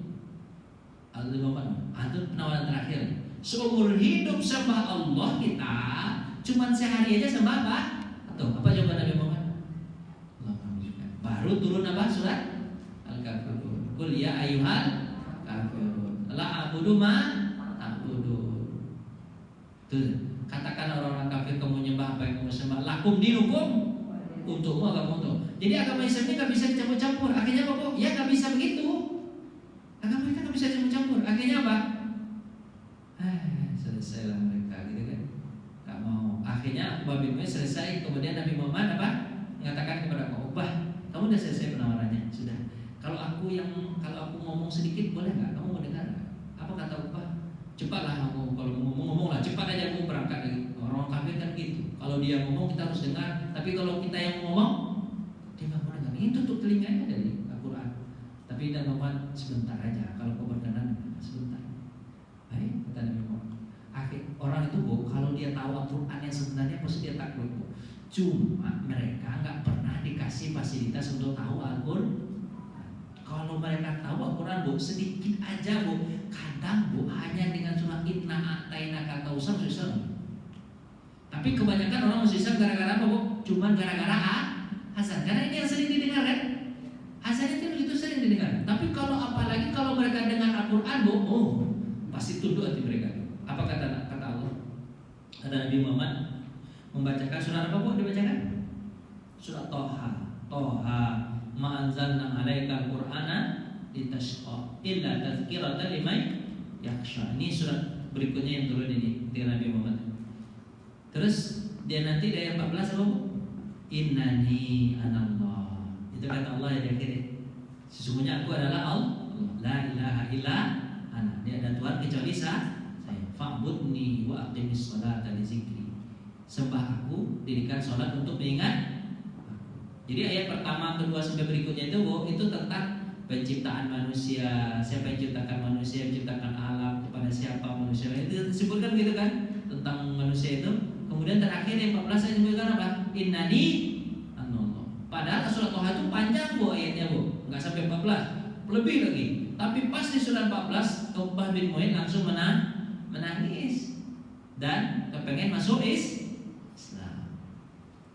Al Muhammad, itu penawaran terakhir. Seumur hidup sembah Allah kita, cuma sehari aja sembah apa? Patung. Apa jawaban Nabi Muhammad? Allah menunjukkan. Baru turun apa surat Al-Kafirun. Qul ya ayyuhal kafirun. La a'budu ma ta'budun. Tuh. Katakan orang-orang kafir, kamu nyembah apa yang kamu sembah. Lakum dinukum, untukmu agamamu. Jadi agama Islam ini nggak bisa dicampur-campur. Akhirnya apa kok? Ya nggak bisa begitu. Agama kita nggak bisa dicampur-campur. Akhirnya apa? Selesailah mereka, gitu kan? Nggak mau. Akhirnya Ubah bin Mu'in selesai. Kemudian Nabi Muhammad apa? Mengatakan kepada Ubah, kamu udah selesai penawarannya, sudah. Kalau aku ngomong sedikit boleh nggak? Kamu mau dengar nggak? Apa kata Ubah? Cepatlah kamu, kalau mau ngomong lah, cepat aja kamu berangkat lagi. Orang kafir kan gitu. Kalau dia ngomong kita harus dengar, tapi kalau kita yang ngomong dia nggak mau dengar. Ini tutup telinganya dari Al-Quran. Tapi dan Muhammad sebentar aja. Kalau kau berkenan sebentar. Baik, kata Nabi Muhammad. Orang itu Bu, kalau dia tahu Al-Quran yang sebenarnya pasti dia takut Bu. Cuma mereka nggak pernah dikasih fasilitas untuk tahu Al-Quran. Kalau mereka tahu Al-Quran Bu, sedikit aja Bu. Kadang Bu, hanya dengan surah Inna A'tainaka Kautsar susah. Tapi kebanyakan orang masuk Islam gara-gara apa Bu? Cuma gara-gara azan. Karena ini yang sering didengar kan? Azan itu begitu sering didengar. Tapi kalau apalagi kalau mereka dengar Al-Quran Bu, pasti tunduk hati mereka. Apa kata Allah? Kata Nabi Muhammad membacakan surah apa Bu? Dibacakan? Surah Toha. Ma anzalna 'alaikal Qur'ana litashqa illa tazkiratan liman yakhsha. Ini surat berikutnya yang turun ini dari Nabi Muhammad. Terus dia nanti dari 14 apa? Innani anallah. Itu kata Allah yang akhir. Sesungguhnya aku adalah Allah. La ilaha illa ana. Dia ada Tuhan kecuali saya. Fa'budni wa aqimis sholata li dzikri. Sembah aku, dirikan salat untuk mengingat. Jadi ayat pertama, kedua sampai berikutnya itu tentang penciptaan manusia, siapa yang menciptakan manusia, menciptakan alam, kepada siapa manusia. Itu disebutkan gitu kan tentang manusia itu. Kemudian terakhir yang 14 saya disebutkan apa? Innani anallah. Padahal surat Toha itu panjang Bu ayatnya Bu, nggak sampai 14, lebih lagi. Tapi pas di surat 14, Ubah bin Mu'in langsung menangis dan kepengen masuk Islam.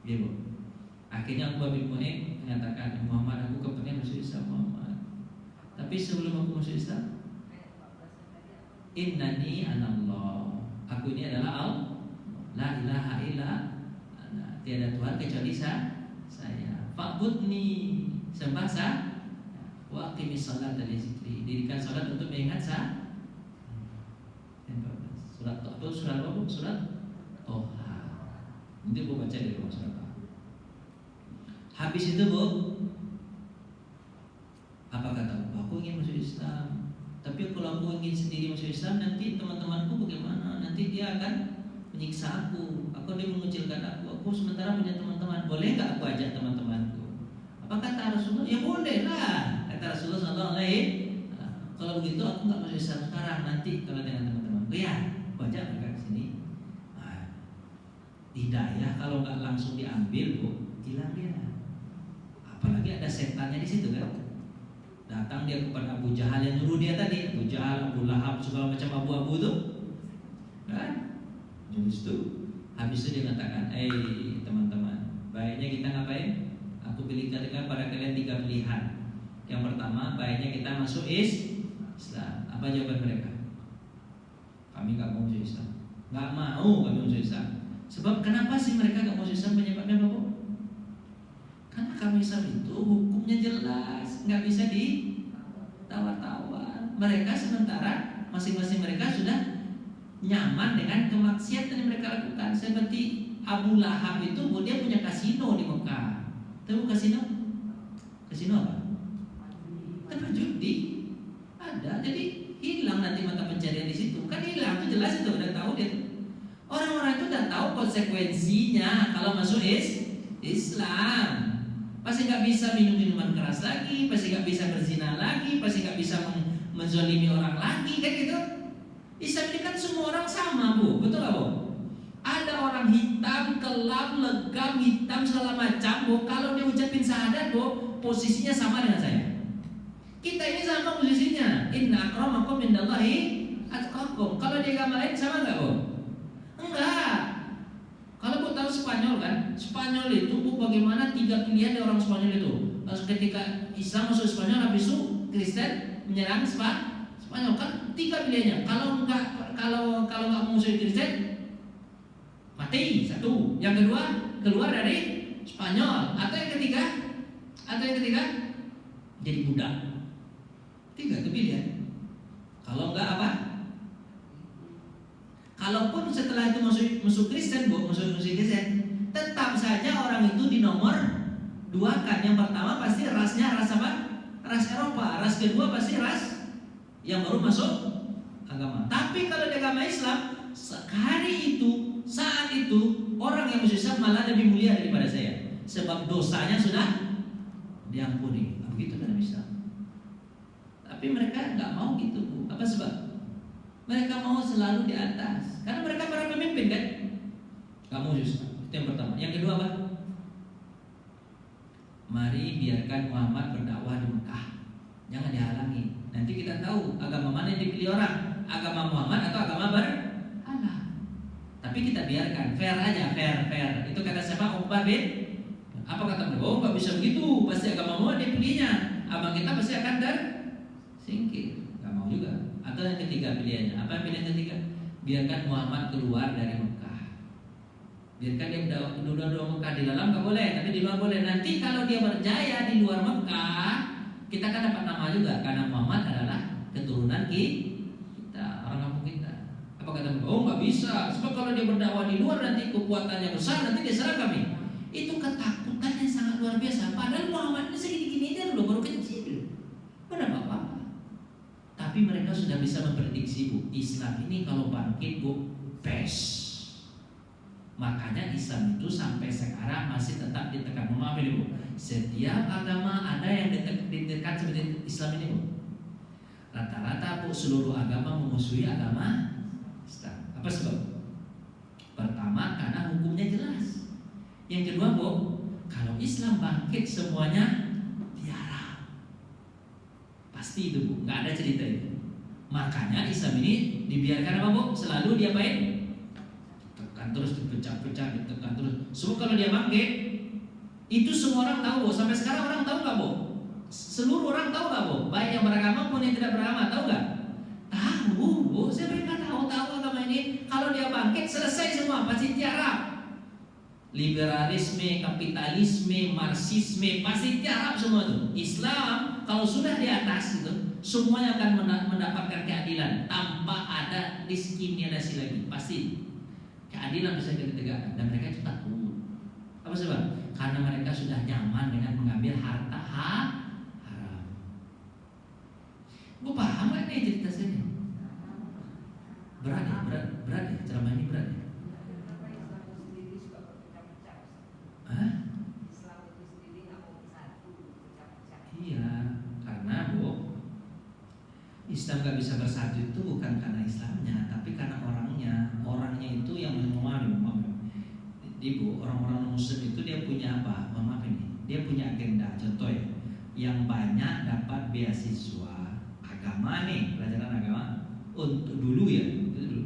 Iya Bu. Akhirnya Ubah bin Mu'in mengatakan, Muhammad, aku kepengen masuk Islam Muhammad. Tapi sebelum aku masuk Islam, Innani anallah. Aku ini adalah Allah. La ilaha illa ana. Tiada Tuhan kecuali saya. Fa'budni, sembah saya. Wa aqimis salata li dzikri. Dirikan salat untuk mengingat saya. Surat apa? Surat apa? Surat Toha. Nanti aku baca di rumah surat Toha. Habis itu Bu, apa kata aku ingin masuk Islam. Tapi kalau aku ingin sendiri masuk Islam, nanti teman-temanku bagaimana? Nanti dia akan menyiksa aku. Dia mengucilkan aku. Aku sementara punya teman-teman. Boleh nggak aku ajak teman-temanku? Apa kata Rasulullah? Ya boleh lah. Kata Rasulullah SAW. Kalau begitu aku nggak masuk Islam sekarang. Nanti kalau dengan teman-temanku ya, aku ajak mereka ke sini. Hidayah kalau nggak langsung diambil Bu, hilang dia. Apalagi ada setannya di situ kan. Datang dia kepada Abu Jahal yang nyuruh dia tadi, Abu Jahal, Abu Lahab, segala macam abu-abu itu, kan? Habis itu dia katakan, teman-teman, baiknya kita ngapain? Aku pilihkan pada kalian 3 pilihan. Yang pertama, baiknya kita masuk Islam. Apa jawaban mereka? Kami nggak mau masuk Islam. Nggak mau kami masuk Islam. Sebab kenapa sih mereka nggak masuk Islam? Penyebabnya apa Bu? Karena kami Islam itu hukumnya jelas, nggak bisa ditawar-tawar. Mereka sementara masing-masing mereka sudah nyaman dengan kemaksiatan yang mereka lakukan. Seperti Abu Lahab itu, dia punya kasino di Mekah. Tahu kasino? Kasino apa? Tempat judi. Ada. Jadi hilang nanti mata pencarian di situ. Kan hilang, itu jelas itu, udah tahu dia. Orang-orang itu udah tahu konsekuensinya kalau masuk Islam. Pasti nggak bisa minum minuman keras lagi, pasti nggak bisa berzina lagi, pasti nggak bisa menzalimi orang lagi, kan gitu. Islam ini kan semua orang sama, Bu, betul nggak, Bu? Ada orang hitam, kelam, legam, hitam segala macam, Bu. Kalau dia ucapin syahadat, Bu, posisinya sama dengan saya. Kita ini sama posisinya. Inna akramakum indallahi atqakum. Kalau di agama lain sama nggak, Bu? Enggak. Kalau Bu tahu Spanyol kan, Spanyol itu Bu bagaimana 3 pilihan dari orang Spanyol itu. Ketika Islam masuk Spanyol, habis itu Kristen menyerang Spanyol, kan 3 pilihannya. Kalau nggak musuh Kristen, mati satu. Yang kedua, keluar dari Spanyol. Atau yang ketiga, jadi budak. 3 pilihan. Kalau enggak apa? Kalaupun setelah itu musuh Kristen, Bu, musuh Kristen, tetap saja orang itu di nomor 2 kan. Yang pertama pasti rasnya ras apa? Ras Eropa. Ras kedua pasti ras yang baru masuk agama. Tapi kalau di agama Islam, hari itu, saat itu, orang yang masuk Islam malah lebih mulia daripada saya. Sebab dosanya sudah diampuni. Begitu dalam Islam. Tapi mereka nggak mau gitu, Bu. Apa sebab? Mereka mau selalu di atas. Karena mereka para pemimpin kan. Kamu Islam. Itu yang pertama. Yang kedua apa? Mari biarkan Muhammad berdakwah di Mekah. Jangan dihalangi. Nanti kita tahu agama mana yang dipilih orang. Agama Muhammad atau agama berhala. Tapi kita biarkan. Fair aja. Fair. Itu kata siapa? Uqbah bin. Apa kata mereka? Oh, nggak bisa begitu. Pasti agama Muhammad dipilihnya. Abang kita pasti akan tersingkir. Nggak mau juga. Atau yang ketiga pilihannya. Apa pilihan ketiga? Biarkan Muhammad keluar dari Mekah. Biarkan dia keluar dari Mekah. Di dalam nggak boleh, tapi di luar boleh. Nanti kalau dia berjaya di luar Mekah, kita kan dapat nama juga. Karena Muhammad adalah keturunan kita, orang kampung kita. Apa kata mereka? Oh, nggak bisa. Sebab kalau dia berdakwah di luar nanti kekuatannya besar, nanti dia serang kami. Itu ketakutan yang sangat luar biasa. Padahal Muhammad ini segini-gini aja loh, baru kecil. Mana apa-apa. Tapi mereka sudah bisa memprediksi, Bu, Islam ini kalau bangkit, Bu, best. Makanya Islam itu sampai sekarang masih tetap ditekan. Maaf ini, Bu, setiap agama ada yang ditekan seperti Islam ini, Bu. Rata-rata, Bu, seluruh agama memusuhi agama Islam. Apa sebab? Pertama, karena hukumnya jelas. Yang kedua, Bu, kalau Islam bangkit semuanya tiara. Pasti itu, Bu, nggak ada cerita itu. Makanya Islam ini dibiarkan apa, Bu? Selalu diapain? Tekan terus, dipecah-pecah, ditekan terus. Semua kalau dia bangkit, itu semua orang tahu, Bu. Sampai sekarang orang tahu nggak, Bu? Seluruh orang tahu nggak, Bu? Baik yang beragama pun yang tidak beragama, tahu nggak? Tahu, Bu. Siapa yang nggak tahu agama ini? Kalau dia bangkit, selesai semua, pasti tiara. Liberalisme, kapitalisme, marxisme, pasti tiarap semua itu. Islam kalau sudah di atas itu, semuanya akan mendapatkan keadilan tanpa ada diskriminasi lagi. Pasti keadilan bisa ditegakkan dan mereka itu takut. Apa sebab? Karena mereka sudah nyaman dengan mengambil harta haram. Gue paham gak nih cerita saya? Berat ya, ceramah ini berat ya. Islam itu sendiri nggak mau bersatu, pecah-pecah. Iya, karena, Bu, Islam gak bisa bersatu itu bukan karena Islamnya, tapi karena orangnya. Orangnya itu yang memahami. Jadi, Bu, orang-orang Muslim itu dia punya apa? Maaf ini, dia punya agenda. Contoh ya, yang banyak dapat beasiswa agama nih, pelajaran agama untuk dulu ya, itu dulu.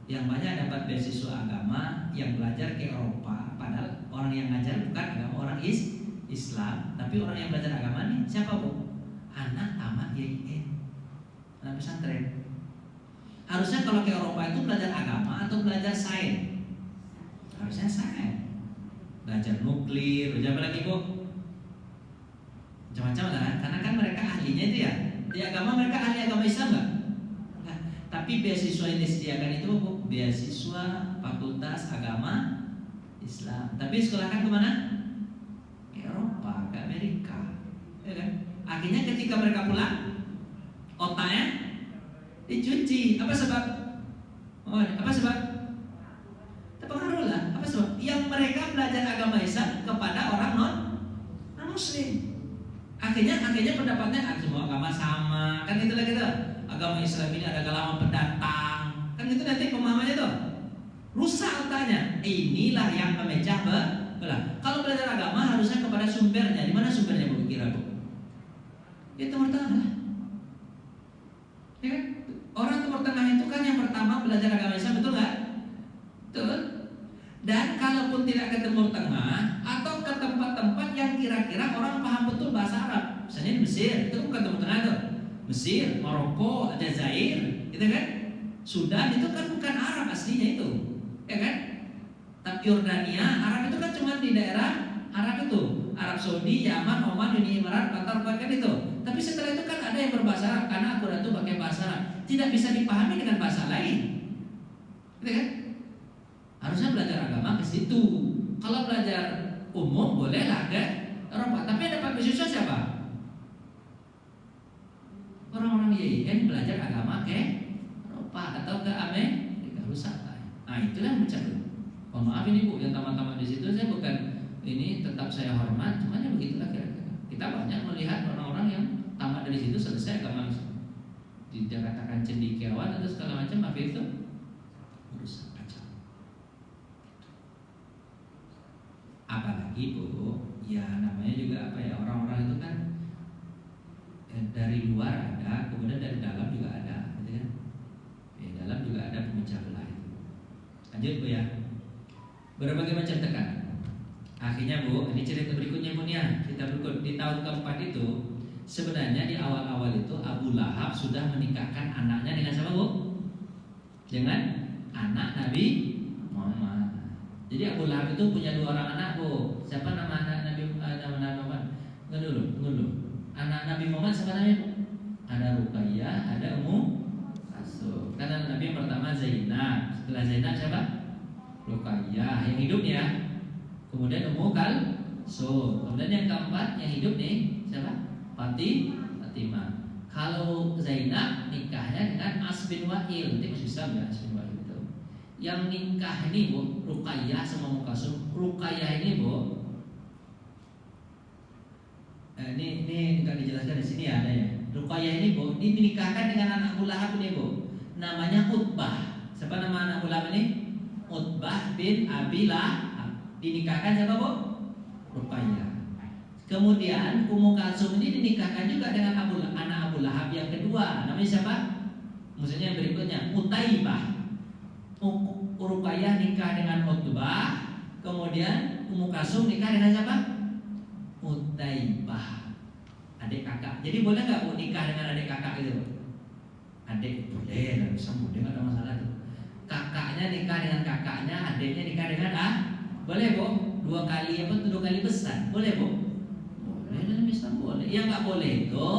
Yang banyak dapat beasiswa agama yang belajar ke Eropa. Padahal orang yang ngajar bukan agama orang Islam, tapi orang yang belajar agama nih siapa, Bu? Anak tamat YIN, anak pesantren. Harusnya kalau ke Eropa itu belajar agama atau belajar sains? Harusnya sains. Belajar nuklir, belajar apa lagi, Bu? Macam-macam kan? Karena kan mereka ahlinya itu ya Di agama mereka ahli agama Islam nggak? Nggak. Tapi beasiswa yang disediakan itu beasiswa Fakultas Agama Islam. Tapi sekolahkan kemana? Ke Eropa, ke Amerika, ya kan? Akhirnya ketika mereka pulang, otaknya dicuci. Apa sebab? Oh, apa sebab? Terpengaruh lah. Apa sebab? Yang mereka belajar agama Islam kepada orang non Muslim. Akhirnya pendapatnya semua agama sama. Kan itulah kita. Agama Islam ini ada agama pendatang. Kan itu nanti pemahamannya tuh. Rusak otaknya. Inilah yang memecah belah. Kalau belajar agama harusnya kepada sumbernya. Di mana sumbernya Bu kira Bu? Ya Timur Tengah lah. Ya kan? Orang Timur Tengah itu kan yang pertama belajar agama Islam, betul nggak? Betul. Dan kalaupun tidak ke Timur Tengah atau ke tempat-tempat yang kira-kira orang paham betul bahasa Arab, misalnya di Mesir, itu bukan Timur Tengah tuh. Mesir, Maroko, Aljazair, gitu kan? Sudan itu kan bukan Arab aslinya itu, ya kan? Tapi Yordania, Arab itu kan cuma di daerah Arab itu, Arab Saudi, Yaman, Oman, Uni Emirat, Qatar, kan itu. Tapi setelah itu kan ada yang berbahasa Arab karena Al-Quran itu pakai bahasa Arab, tidak bisa dipahami dengan bahasa lain, gitu kan? Harusnya belajar agama ke situ. Kalau belajar umum bolehlah ke Eropa. Tapi yang dapat beasiswa siapa? Orang-orang YIN belajar agama ke Eropa atau ke Amerika. Rusak. Nah itulah yang mencari. Oh maaf ini Bu yang tamat-tamat di situ, saya bukan ini, tetap saya hormat. Cuma ya begitulah kira-kira. Kita banyak melihat orang-orang yang tamat dari situ selesai agama Islam. Dikatakan cendekiawan atau segala macam, apa itu? Rusak. Apalagi Bu, ya namanya juga apa ya, orang-orang itu kan dari luar ada, kemudian dari dalam juga ada, gitu kan? Dalam juga ada pemecah belah itu. Lanjut Bu ya. Berbagai macam tekanan. Akhirnya Bu, ini cerita berikutnya Bu ya. Kita berikut di tahun keempat itu, sebenarnya di awal-awal itu Abu Lahab sudah menikahkan anaknya dengan siapa Bu? Dengan anak Nabi Muhammad. Jadi Abu Lahab itu punya 2 orang anak Bu. Siapa nama anak Nabi Muhammad? Tunggu dulu. Anak Nabi Muhammad siapa namanya Bu? Ada Ruqayyah, ada Ummu Kalsum. Karena Nabi yang pertama Zainab. Setelah Zainab siapa? Ruqayyah yang hidup ya. Kemudian Ummu Kalsum. Kemudian yang keempat yang hidup nih siapa? Fatimah. Kalau Zainab nikahnya dengan As bin Wa'il. Nanti masih bisa ya As bin Wa'il. Yang nikah ini Bu, Ruqayyah sama Ummu Kalsum. Ruqayyah ini Bu, ini enggak dijelaskan di sini ya, ada ya. Ruqayyah ini Bu, ini dinikahkan dengan anak Abu Lahab ini Bu. Namanya Utbah. Siapa nama anak Abu Lahab ini? Utbah bin Abi Lahab. Dinikahkan siapa Bu? Ruqayyah. Kemudian Ummu Kalsum ini dinikahkan juga dengan anak Abu Lahab yang kedua. Namanya siapa? Maksudnya yang berikutnya Utaibah. Ruqayyah nikah dengan Utbah, kemudian Ummu Kalsum nikah dengan siapa? Utaibah, adik kakak. Jadi boleh nggak Bu nikah dengan adik kakak itu? Adik boleh, nggak bisa boleh, nggak ada masalah tuh. Kakaknya nikah dengan kakaknya, adiknya nikah dengan boleh Bu? 2 kali apa? 2 kali besar, boleh Bu? Boleh, dalam Islam boleh. Yang nggak boleh itu,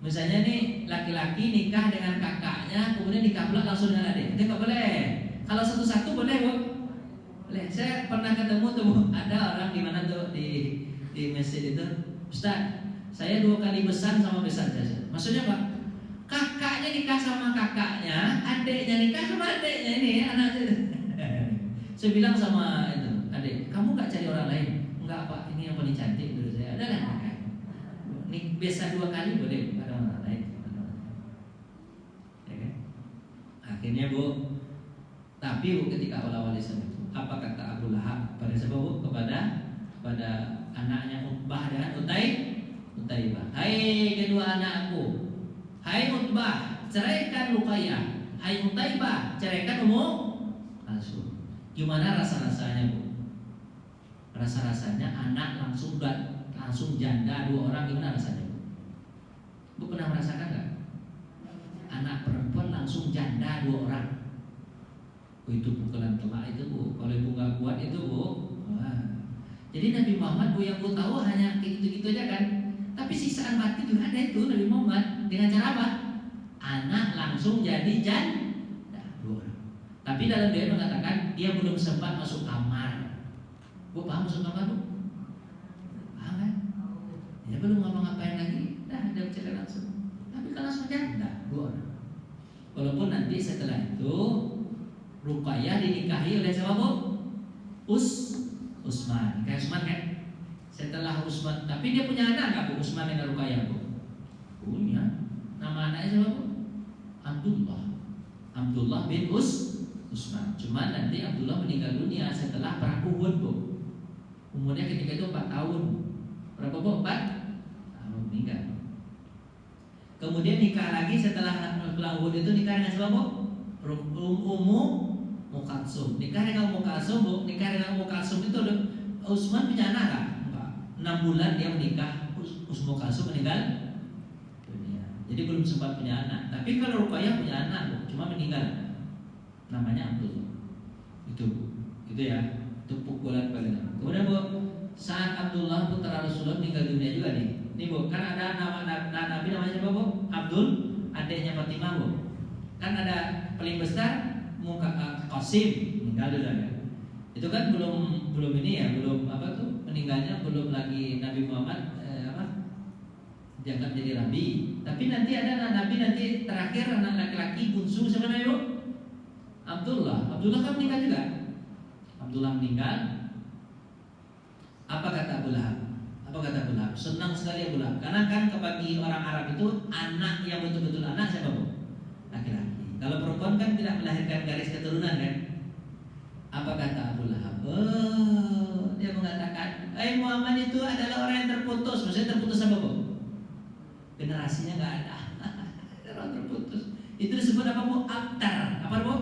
misalnya nih laki-laki nikah dengan kakaknya, kemudian nikah pula langsung dengan adik, itu nggak boleh. Kalau satu-satu boleh Bu? Boleh. Saya pernah ketemu tuh Bu, ada orang di mana tuh di masjid itu, Ustaz, saya 2 kali besar sama besar saja. Maksudnya Pak? Kakaknya nikah sama kakaknya, adiknya nikah sama adiknya ini anak itu. Saya bilang sama itu, adik, kamu nggak cari orang lain? Enggak Pak, ini yang paling cantik dulu saya. Ada lah. Ini biasa 2 kali boleh, ada orang lain. Ya kan? Akhirnya Bu, tapi Bu ketika awal-awal Islam itu, apa kata Abu Lahab pada siapa Bu? Kepada anaknya Utbah dan Utaibah. Hai kedua anakku, hai Utbah, ceraikan Ruqayyah. Hai Utaibah, ceraikan Ummu Kalsum. Gimana rasa-rasanya Bu? Rasa-rasanya anak langsung janda 2 orang, gimana rasanya Bu? Bu pernah merasakan nggak? Anak perempuan langsung janda 2 orang. Itu pukulan telak itu Bu. Kalau ibu nggak kuat itu Bu. Wah. Jadi Nabi Muhammad Bu yang Bu tahu hanya gitu-gitu aja kan. Tapi sisaan batin juga ada itu Nabi Muhammad. Dengan cara apa? Anak langsung jadi janda. Dua orang. Tapi dalam dia mengatakan dia belum sempat masuk kamar. Bu paham masuk kamar bu? Paham kan? Dia belum ngapa-ngapain lagi. Dah dia bercerai langsung. Tapi kan langsung janda. Dua orang. Walaupun nanti setelah itu Ruqayyah dinikahi oleh siapa bu? Utsman. Nikahi Utsman kan? Setelah Utsman, tapi dia punya anak nggak bu? Utsman dengan Ruqayyah bu? Punya. Nama anaknya siapa bu? Abdullah bin Utsman. Cuma nanti Abdullah meninggal dunia setelah perang Uhud bu. Umurnya ketika itu 4 tahun. Berapa bu? 4 tahun meninggal. Kemudian nikah lagi setelah perang Uhud itu nikah dengan siapa bu? Ummu Kulsum. Nikah dengan Ummu Kulsum bu. Nikah dengan Ummu Kulsum itu Utsman punya anak nggak? 6 bulan dia menikah, Ummu Kulsum meninggal dunia. Jadi belum sempat punya anak. Tapi kalau Ruqayyah punya anak, bu, cuma meninggal. Namanya Abdullah. Itu ya. Itu pukulan paling. Kemudian bu, saat Abdullah putra Rasulullah meninggal dunia juga nih. Ini bu, kan ada nama Nabi namanya siapa bu? Abdul, adiknya Fatimah bu. Kan ada paling besar Qasim meninggal dunia. Itu kan belum ini ya, belum apa tuh meninggalnya belum lagi Nabi Muhammad dianggap jadi nabi. Tapi nanti ada anak nabi nanti terakhir anak laki-laki bungsu sebenarnya yuk. Abdullah kan meninggal juga. Abdullah meninggal. Apa kata Abu Lahab? Senang sekali Abu Lahab. Karena kan bagi orang Arab itu anak yang betul-betul anak siapa bu? Laki-laki. Kalau perempuan kan tidak melahirkan garis keturunan kan? Apa kata Abu Lahab? Dia mengatakan, Muhammad itu adalah orang yang terputus. Maksudnya terputus apa bu? Generasinya nggak ada. Orang terputus. Itu disebut apa bu? Abtar. Apa bu?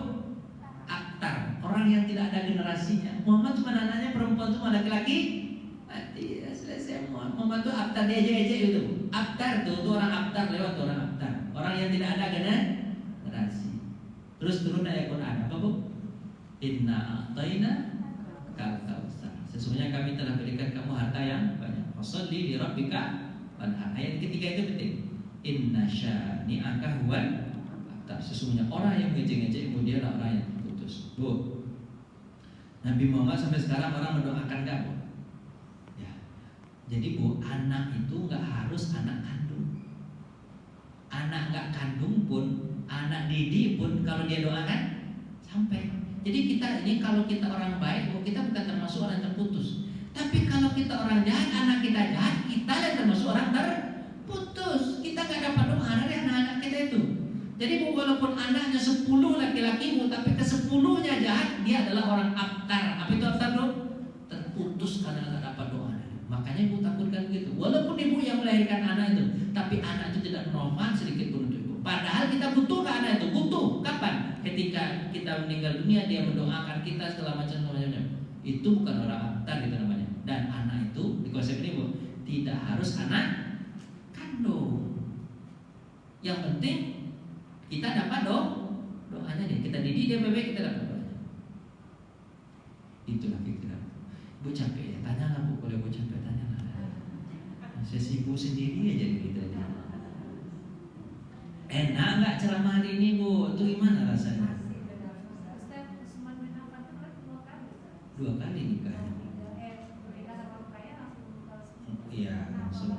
Abtar. Orang yang tidak ada generasinya. Muhammad cuma anaknya perempuan, cuma laki-laki. Mati ya, selesai Muhammad itu abtar, dia ejek itu. Abtar tuh orang abtar lewat orang abtar. Orang yang tidak ada generasi. Terus turun ayat Quran apa bu? Inna a'tayna kal kautsar. Sesungguhnya kami telah berikan kamu harta yang banyak. Fasholli li rabbika wanhar. Ayat ketiga itu penting. Inna syani'aka huwal abtar. Sesungguhnya orang yang ngejek-ngejek dia adalah orang yang terputus. Bu, Nabi Muhammad sampai sekarang orang mendoakan enggak bu? Ya. Jadi bu, anak itu enggak harus anak kandung. Anak enggak kandung pun, anak didik pun kalau dia doakan sampai. Jadi kita ini kalau kita orang baik, kita bukan termasuk orang terputus. Tapi kalau kita orang jahat, anak kita jahat, kita yang termasuk orang terputus. Kita nggak dapat doa dari anak-anak kita itu. Jadi walaupun anaknya 10 laki-laki, tapi ke-10-nya jahat, dia adalah orang abtar. Apa itu abtar bro? Terputus karena nggak dapat doa. Makanya ibu takutkan begitu. Walaupun ibu yang melahirkan anak itu, tapi anak itu tidak bermanfaat sedikit pun untuk ibu. Padahal kita butuh ke anak itu. Butuh. Kapan? Ketika kita meninggal dunia, dia mendoakan kita segala macam-macamnya. Itu bukan orang abtar itu namanya. Dan anak itu di konsep ini bu, tidak harus anak kandung. Yang penting kita dapat doanya nih. Kita didik dia bebek, kita dapat doanya. Itulah kira-kira. Bu capek ya, tanyalah bu, kalau bu capek tanyalah. Saya sibuk sendiri aja gitu aja. Enak nggak ceramah hari ini bu? Itu gimana rasanya? 2 kali nikahnya. Iya langsung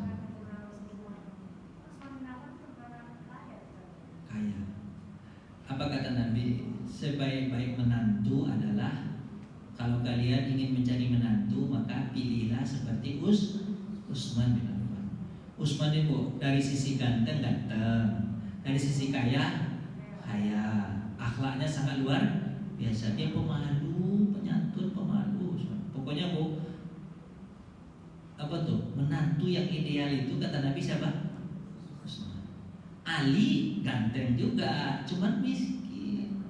kaya. Apa kata Nabi? Sebaik-baik menantu adalah kalau kalian ingin mencari menantu maka pilihlah seperti Utsman bin Affan. Utsman itu dari sisi ganteng, dari sisi kaya, akhlaknya sangat luar biasa. Dia pemalu, penyantun, pemalu. Pokoknya bu, apa tuh menantu yang ideal itu kata Nabi siapa? Utsman. Ali ganteng juga, cuman miskin.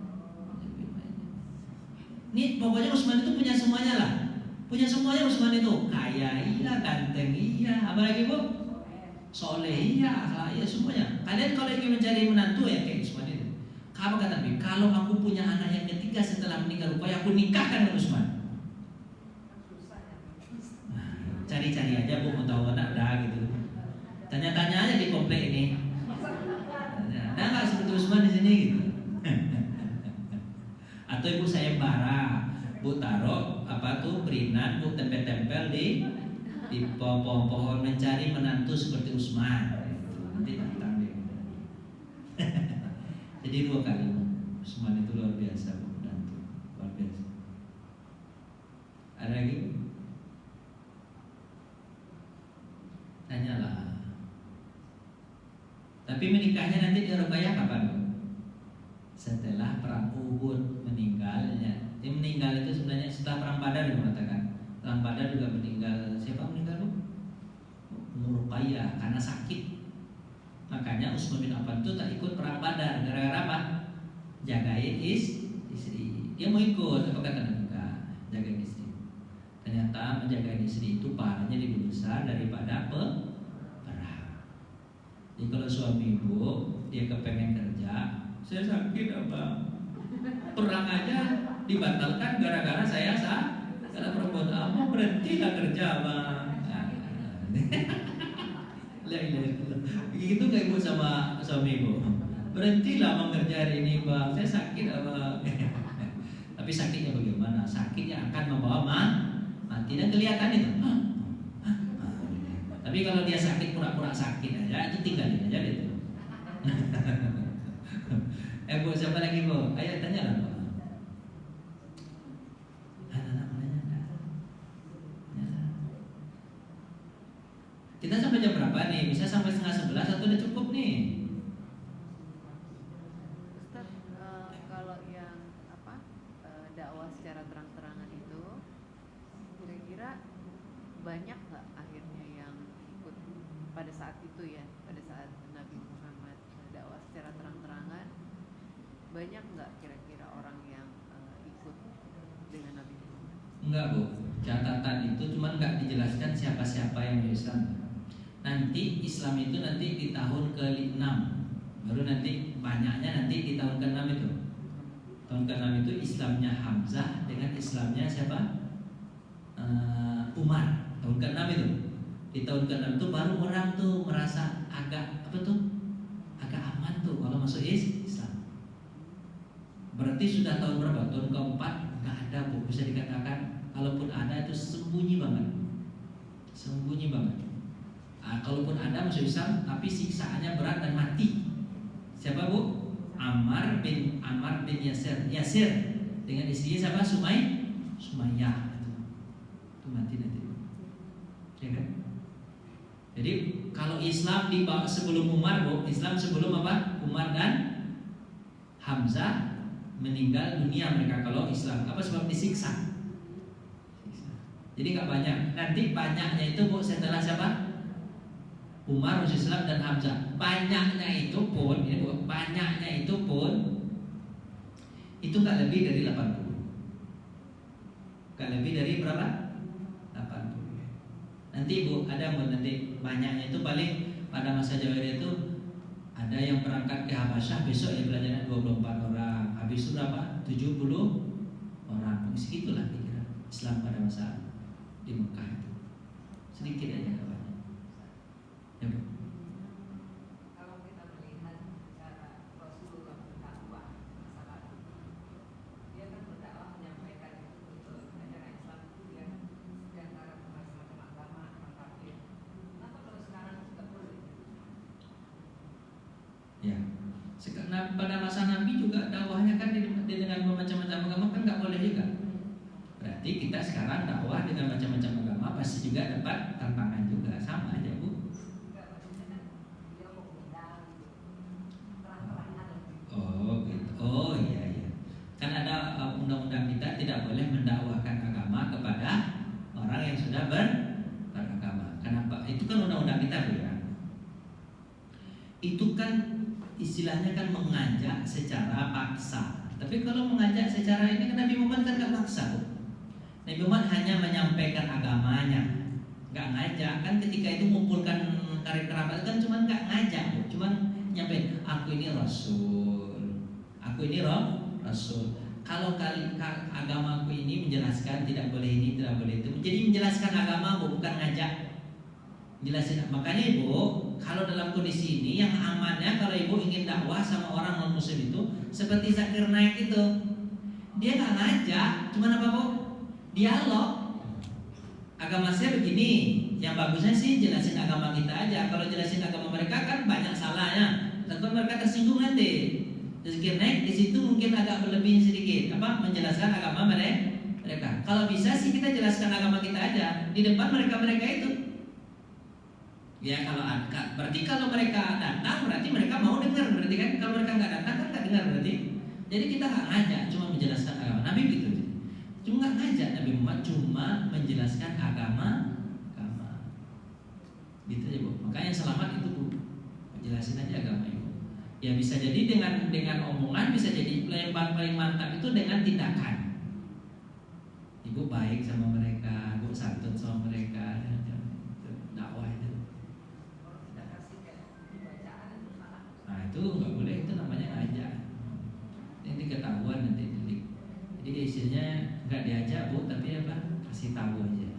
Nih pokoknya Utsman itu punya semuanya lah. Punya semuanya Utsman itu. Kaya iya, ganteng iya, apa lagi bu? Soleh iya, akhlak iya, semuanya. Kalian kalau ingin mencari menantu ya kayak Utsman itu. Apa kata Nabi? Kalau aku punya anak yang ketiga setelah meninggal upaya aku nikahkan dengan Utsman. Cari-cari aja bu, mau tahu anak dah gitu. Tanya-tanya aja di komplek ini. sayembara. Bu taruh apa tuh perinan, bu tempel-tempel di pohon-pohon mencari menantu seperti Usman. Nanti datang deh. Jadi 2 kali. Usman itu luar biasa, menantu luar biasa. Ada lagi? Tanyalah. Tapi menikahnya nanti di Ruqayyah kapan? Setelah perang Uhud meninggalnya. Dia meninggal itu sebenarnya setelah perang Badar mengatakan. Perang Badar juga meninggal. Siapa meninggal, Bu? Ruqayyah karena sakit. Makanya Utsman bin Affan itu tak ikut perang Badar gara-gara apa? Jagain istri. Dia mau ikut, apa kata Nabi? Jagain istri. Ternyata menjaga istri itu pahalanya lebih besar daripada perang. Jadi kalau suami ibu dia kepengen kerja, saya sakit apa? Perang aja dibatalkan gara-gara saya karena perempuan mau berhentilah kerja bang. Begitu kayak ibu sama suami ibu, berhentilah bekerja hari ini bang, saya sakit apa? Tapi sakitnya bagaimana? Sakitnya akan membawa mati dan kelihatan itu. Tapi kalau dia sakit pura-pura sakit aja, itu tinggalin aja gitu. Bu, siapa lagi Bu? Ayo tanya lah Bu. Anak-anak nanya enggak? Kita sampai jam berapa nih? Bisa sampai 10:30 atau udah cukup nih? Ustaz, kalau yang dakwah secara terang-terangan itu kira-kira banyak nggak akhirnya yang ikut pada saat itu ya, pada saat Nabi Muhammad dakwah secara terang-terangan, banyak nggak kira-kira orang yang ikut dengan Nabi Muhammad? Enggak Bu, catatan itu cuma nggak dijelaskan siapa-siapa yang Islam. Nanti Islam itu nanti di tahun ke-6, baru nanti banyaknya nanti di tahun ke-6 itu. Tahun ke-6 itu Islamnya Hamzah dengan Islamnya siapa? Umar. Tahun ke-6 itu. Di tahun ke-6 itu baru orang tuh merasa agak apa tuh? Agak aman tuh kalau masuk Islam. Berarti sudah tahun berapa? Tahun ke-4 nggak ada Bu. Bisa dikatakan kalaupun ada itu sembunyi banget. Sembunyi banget. Kalaupun ada masuk Islam tapi siksaannya berat dan mati. Siapa Bu? Ammar bin Yasir dengan istrinya siapa? Sumayyah. Itu mati nanti. Ya kan? Jadi kalau Islam di sebelum Umar Bu, Islam sebelum apa? Umar dan Hamzah meninggal dunia mereka kalau Islam. Apa sebab disiksa? Jadi nggak banyak. Nanti banyaknya itu Bu setelah siapa? Umar, Islam dan Hamzah. Banyaknya itu pun, ini Bu, banyaknya itu pun itu nggak lebih dari 80. Nggak lebih dari berapa? 80. Nanti Bu ada nanti banyaknya itu paling pada masa Jahiliyah itu ada yang berangkat ke Habasyah besok ya belajarnya 24 orang. Habis itu berapa? 70 orang. Segitulah kira Islam pada masa di Mekah itu. Sedikit aja kabarnya. Ya, Bu. Kalau kita melihat cara Rasulullah berdakwah masa lalu, dia kan berdakwah menyampaikan itu betul ajaran Islam itu dia di antara macam-macam agama, kafir. Kenapa kalau sekarang tidak boleh? Ya. Nah, pada masa Nabi juga dakwahnya kan dengan macam-macam agama kan nggak boleh juga. Berarti kita sekarang dakwah dengan macam-macam agama pasti juga dapat tantangan juga, sama aja Bu. Oh gitu. Oh iya. Kan ada undang-undang kita tidak boleh mendakwahkan agama kepada orang yang sudah beragama. Kenapa? Itu kan undang-undang kita Bu ya. Itu kan istilahnya kan mengajak secara paksa. Tapi kalau mengajak secara ini kan Nabi Muhammad kan nggak paksa Bu. Nabi Muhammad hanya menyampaikan agamanya, nggak ngajak. Kan ketika itu mengumpulkan karib kerabat kan cuma nggak ngajak Bu. Cuma nyampe aku ini Rasul, aku ini Rasul. Kalau agamaku ini menjelaskan tidak boleh ini, tidak boleh itu. Jadi menjelaskan agama bukan ngajak. Jelasin. Makanya Ibu, kalau dalam kondisi ini yang amannya kalau Ibu ingin dakwah sama orang non muslim itu seperti Zakir Naik itu, dia nggak ngajak, cuman apa bu? Dialog. Agama saya begini, yang bagusnya sih jelasin agama kita aja. Kalau jelasin agama mereka kan banyak salahnya. Tentu mereka tersinggung nanti. Terus naik di situ mungkin agak berlebih sedikit, menjelaskan agama mereka. Kalau bisa sih kita jelaskan agama kita aja di depan mereka itu. Ya kalau berarti kalau mereka datang berarti mereka mau dengar, berarti kan kalau mereka nggak datang kan nggak dengar berarti. Jadi kita nggak ngajak, cuma menjelaskan agama. Nabi begitu. Cuma nggak ngajak Nabi Muhammad, cuma menjelaskan agama. Gitu aja bu. Makanya yang selamat itu bu, jelasin aja agama ibu. Ya bisa jadi dengan omongan, bisa jadi paling mantap itu dengan tindakan. Ibu baik sama mereka, ibu santun sama mereka, dakwah itu. Nah itu nggak boleh, itu namanya ngajak. Ini ketahuan nanti. Jadi isinya nggak diajak bu, tapi apa? Kasih tahu aja.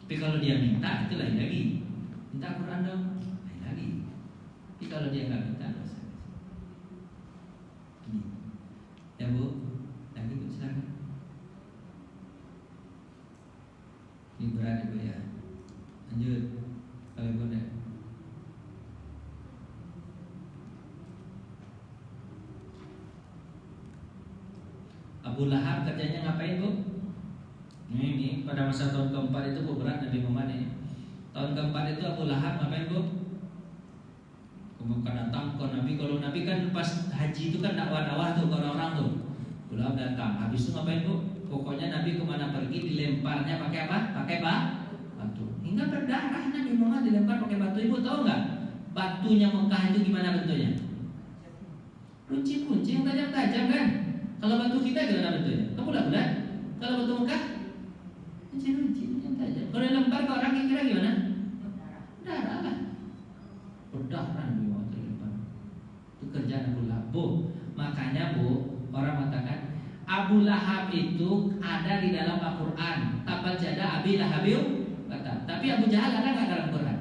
Tapi kalau dia minta itu lain lagi. Minta Quran dong, lain lagi. Tapi kalau dia nggak minta, nggak usah. Ya bu, lagi bu silakan. Ini berat ibu ya. Lanjut. Kalau boleh. Abu Lahab kerjanya ngapain bu? Ini pada masa tahun keempat itu bu, berat Nabi Muhammad ini. Tahun keempat itu Abu Lahab ngapain bu? Kemudian datang ke Nabi. Kalau Nabi kan pas haji itu kan dakwah-dakwah tuh ke orang-orang tuh. Abu Lahab datang. Habis itu ngapain bu? Pokoknya Nabi kemana pergi dilemparnya pakai apa? Pakai batu. Hingga berdarah Nabi Muhammad dilempar pakai batu. Ibu tahu nggak? Batunya Mekah itu gimana bentuknya? Runcing-runcing, tajam-tajam kan? Kalau batu kita gimana bentuknya? Kebulat-bulat. Kalau batu Mekah runcing-runcing yang tajam. Kalau dilempar ke orang kira-kira gimana? Darah lah. Berdarah Nabi Muhammad dilempar. Itu kerjaan Abu Lahab. Bu, makanya bu, orang mengatakan Abu Lahab itu ada di dalam Al-Quran. Tabbat yada Abi Lahabin kata. Tapi Abu Jahal ada nggak dalam Quran?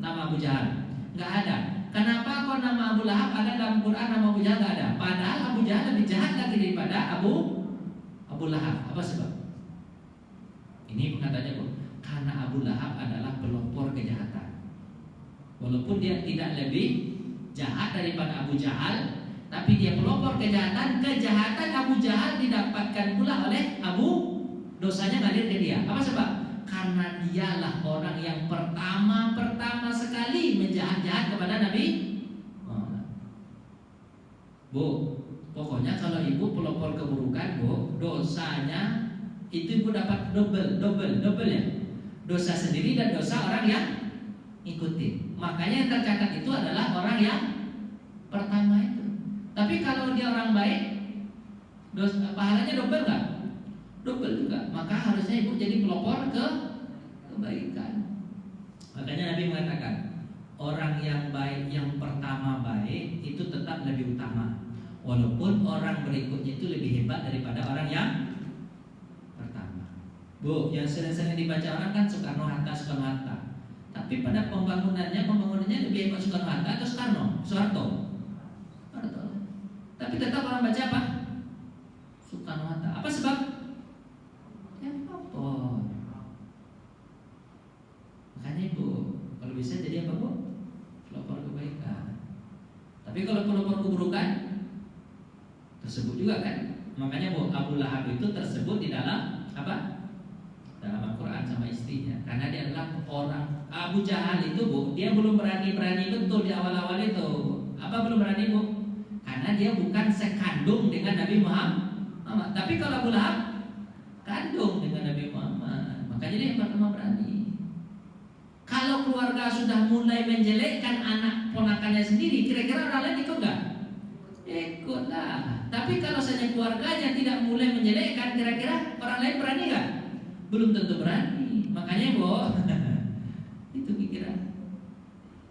Nama Abu Jahal nggak ada. Kenapa kok nama Abu Lahab ada dalam Quran, nama Abu Jahal nggak ada? Padahal Abu Jahal lebih jahat lagi daripada Abu Lahab. Apa sebab? Ini pengatanya bu, karena Abu Lahab adalah pelopor kejahatan. Walaupun dia tidak lebih jahat daripada Abu Jahal, tapi dia pelopor kejahatan. Kejahatan Abu Jahal didapatkan pula oleh dosanya ngalir ke dia. Apa sebab? Karena dialah orang yang pertama sekali menjahat-jahat kepada Nabi Muhammad. Bu, pokoknya kalau ibu pelopor keburukan bu, dosanya itu ibu dapat double ya. Dosa sendiri dan dosa orang yang ikutin. Makanya yang tercatat itu adalah orang yang pertama itu. Tapi kalau dia orang baik, pahalanya double nggak? Double juga. Maka harusnya ibu jadi pelopor kebaikan. Makanya Nabi mengatakan orang yang baik yang pertama baik itu tetap lebih utama, walaupun orang berikutnya itu lebih hebat daripada orang yang pertama. Bu, yang sering-sering dibaca orang kan Soekarno-Hatta. Tapi pada pembangunannya lebih hebat Soekarno-Hatta atau Soeharto. Tapi tetap orang baca apa? Soekarno-Hatta. Apa sebab? Ya pelopor. Makanya ibu, kalau bisa jadi apa bu? Pelopor kebaikan. Tapi kalau pelopor keburukan tersebut juga kan. Makanya bu, Abu Lahab itu tersebut di dalam apa? Dalam Al-Quran sama istrinya. Karena dia adalah orang. Abu Jahal itu bu, dia belum berani betul di awal-awal itu. Apa belum berani bu? Karena dia bukan sekandung dengan Nabi Muhammad. Tapi kalau Abu Lahab kandung dengan Nabi Muhammad. Makanya dia yang pertama berani. Kalau keluarga sudah mulai menjelekkan anak ponakannya sendiri, kira-kira orang lain ikut nggak? Ikut lah. Tapi kalau saja keluarganya tidak mulai menjelekkan, kira-kira orang lain berani nggak? Belum tentu berani. Makanya bu, itu pikiran.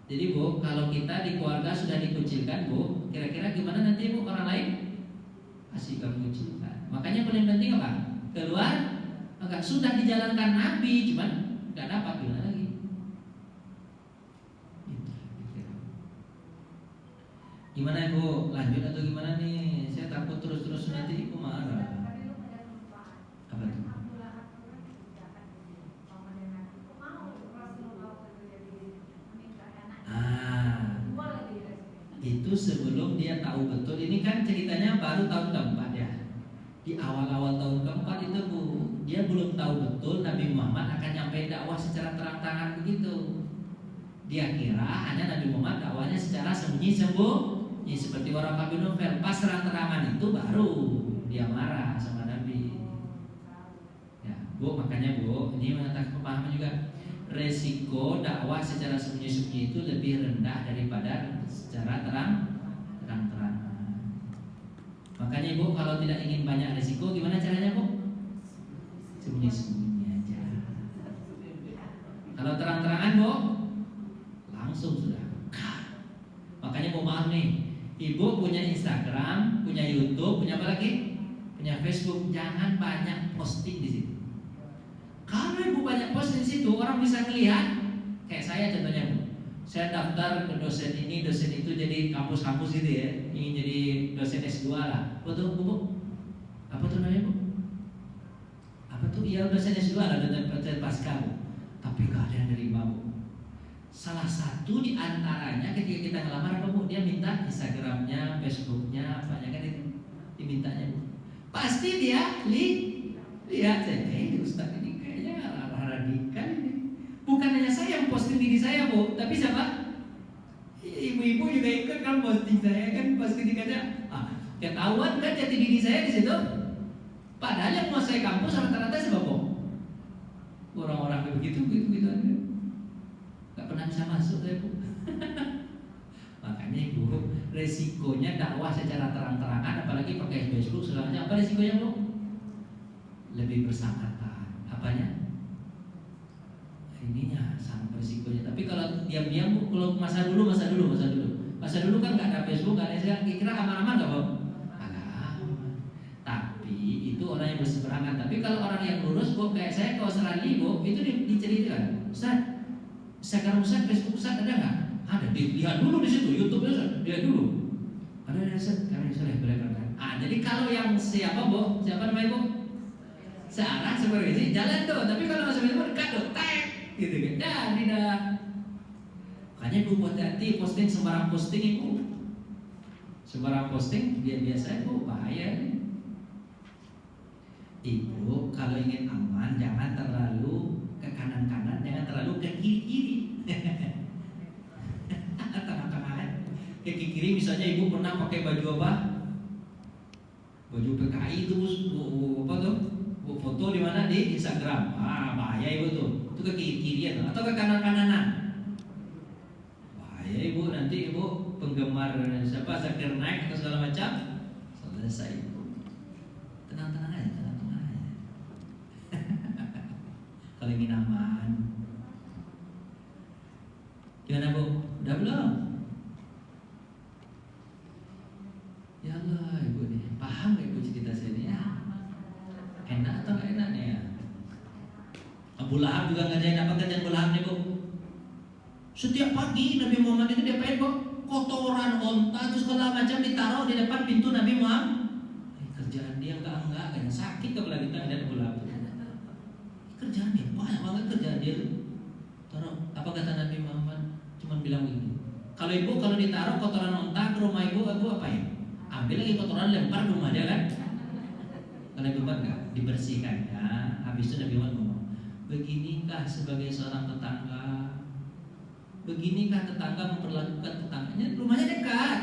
Jadi bu, kalau kita di keluarga sudah dikucilkan bu, kira-kira gimana nanti bu orang lain? Pasti kamu kucilkan. Makanya paling penting apa? Keluar, agak sudah dijalankan Nabi, cuman nggak dapat gimana lagi? Gimana ibu? Lanjut atau gimana nih? Saya takut terus nanti ibu itu sebelum dia tahu betul. Ini kan ceritanya baru tahun keempat ya. Di awal-awal tahun keempat itu Bu, dia belum tahu betul Nabi Muhammad akan nyampein dakwah secara terang-terangan begitu. Dia kira hanya Nabi Muhammad dakwahnya secara sembunyi-sembunyi seperti Waraqah bin Nawfal. Pas terang-terangan itu baru dia marah sama Nabi. Ya, Bu, makanya Bu, ini mengatakan pemahaman juga. Resiko dakwah secara sembunyi-sembunyi itu lebih rendah daripada secara terang-terangan. Makanya Ibu kalau tidak ingin banyak resiko, gimana caranya Bu? Sembunyi-sembunyi aja. Kalau terang-terangan Bu, langsung sudah. Makanya Bu, maaf nih, Ibu punya Instagram, punya YouTube, punya apa lagi? Punya Facebook. Jangan banyak posting di situ. Kalau Ibu banyak posting di situ, orang bisa melihat. Kayak saya contohnya Bu, saya daftar ke dosen ini, dosen itu, jadi kampus-kampus gitu ya, ingin jadi dosen S2 lah. Betul Bu? Apa tuh namanya Bu? Apa tuh? Ya dosen S2 lah, dosen pasca Bu. Tapi gak ada yang nerima Bu. Salah satu di antaranya ketika kita ngelamar apa Bu, dia minta Instagramnya, Facebooknya, apanya kan itu dimintanya Bu. Pasti dia lihat saya, Ustaz ini kayaknya radikal ini. Bukan hanya saya yang posting diri saya Bu, tapi siapa? Ibu-ibu juga ikut kan posting saya kan pas ketikanya. Ketahuan kan jati diri saya di situ. Padahal yang mau saya kampus rata-rata siapa Bu? Orang-orang begitu aja. Gak pernah bisa masuk saya Bu. Makanya Ibu, resikonya dakwah secara terang-terangan, apalagi pakai Facebook segalanya, apa resikonya Bu? Lebih bersangkutan. Apanya? Ininya sama resikonya. Tapi kalau diam-diam Bu, kalau masa dulu kan nggak ada Facebook, nggak ada Instagram, kira aman-aman nggak Bu? Agak. Tapi itu orang yang berseberangan. Tapi kalau orang yang lurus Bu, kayak saya ke Australia Bu, itu diceritakan, Ustaz, Instagram Ustaz, Facebook Ustaz ada nggak? Ada. Lihat dulu di situ, YouTube Ustaz, lihat dulu. Ada Ustaz, kami boleh berangkat. Jadi kalau yang siapa Bu? Siapa namanya Bu? Searah seperti ini, jalan tuh. Tapi kalau masuk itu dekat tuh, tag, gitu kan? Dah. Makanya Ibu hati-hati posting sembarang posting Ibu. Sembarang posting biasa Ibu bahaya nih. Ibu kalau ingin aman jangan terlalu ke kanan-kanan, jangan terlalu ke kiri-kiri. Tengah-tengah. Ke kiri misalnya Ibu pernah pakai baju apa? Baju PKI itu Bu, apa tuh? Bu foto di mana? Di Instagram. Bahaya Ibu tuh. Itu ke kiri-kirian atau ke kanan-kananan. Bahaya Ibu, nanti Ibu penggemar siapa Zakir Naik atau segala macam. Selesai Ibu. Tenang-tenang aja. Kalau ingin aman. Gimana Bu? Udah belum? Ya Allah Ibu nih, paham gak Ibu cerita saya ini ya? Enak atau gak enaknya ya? Abu Lahab juga ngerjain apa kerjaan Abu Lahab nih Bu? Setiap pagi Nabi Muhammad itu diapain Bu? Kotoran onta terus segala macam ditaruh di depan pintu Nabi Muhammad. Kerjaan dia enggak kayaknya sakit kepala kita dan Abu Lahab. Kerjaan dia banyak banget kerjaan dia tuh. Taruh apa kata Nabi Muhammad? Cuman bilang begini. Kalau Ibu kalau ditaruh kotoran onta ke rumah Ibu apain? Ambil lagi kotoran lempar ke rumah dia kan? Kalau Ibu enggak dibersihkan ya. Habis itu Nabi Muhammad ngomong, beginikah sebagai seorang tetangga? Beginikah tetangga memperlakukan tetangganya? Rumahnya dekat.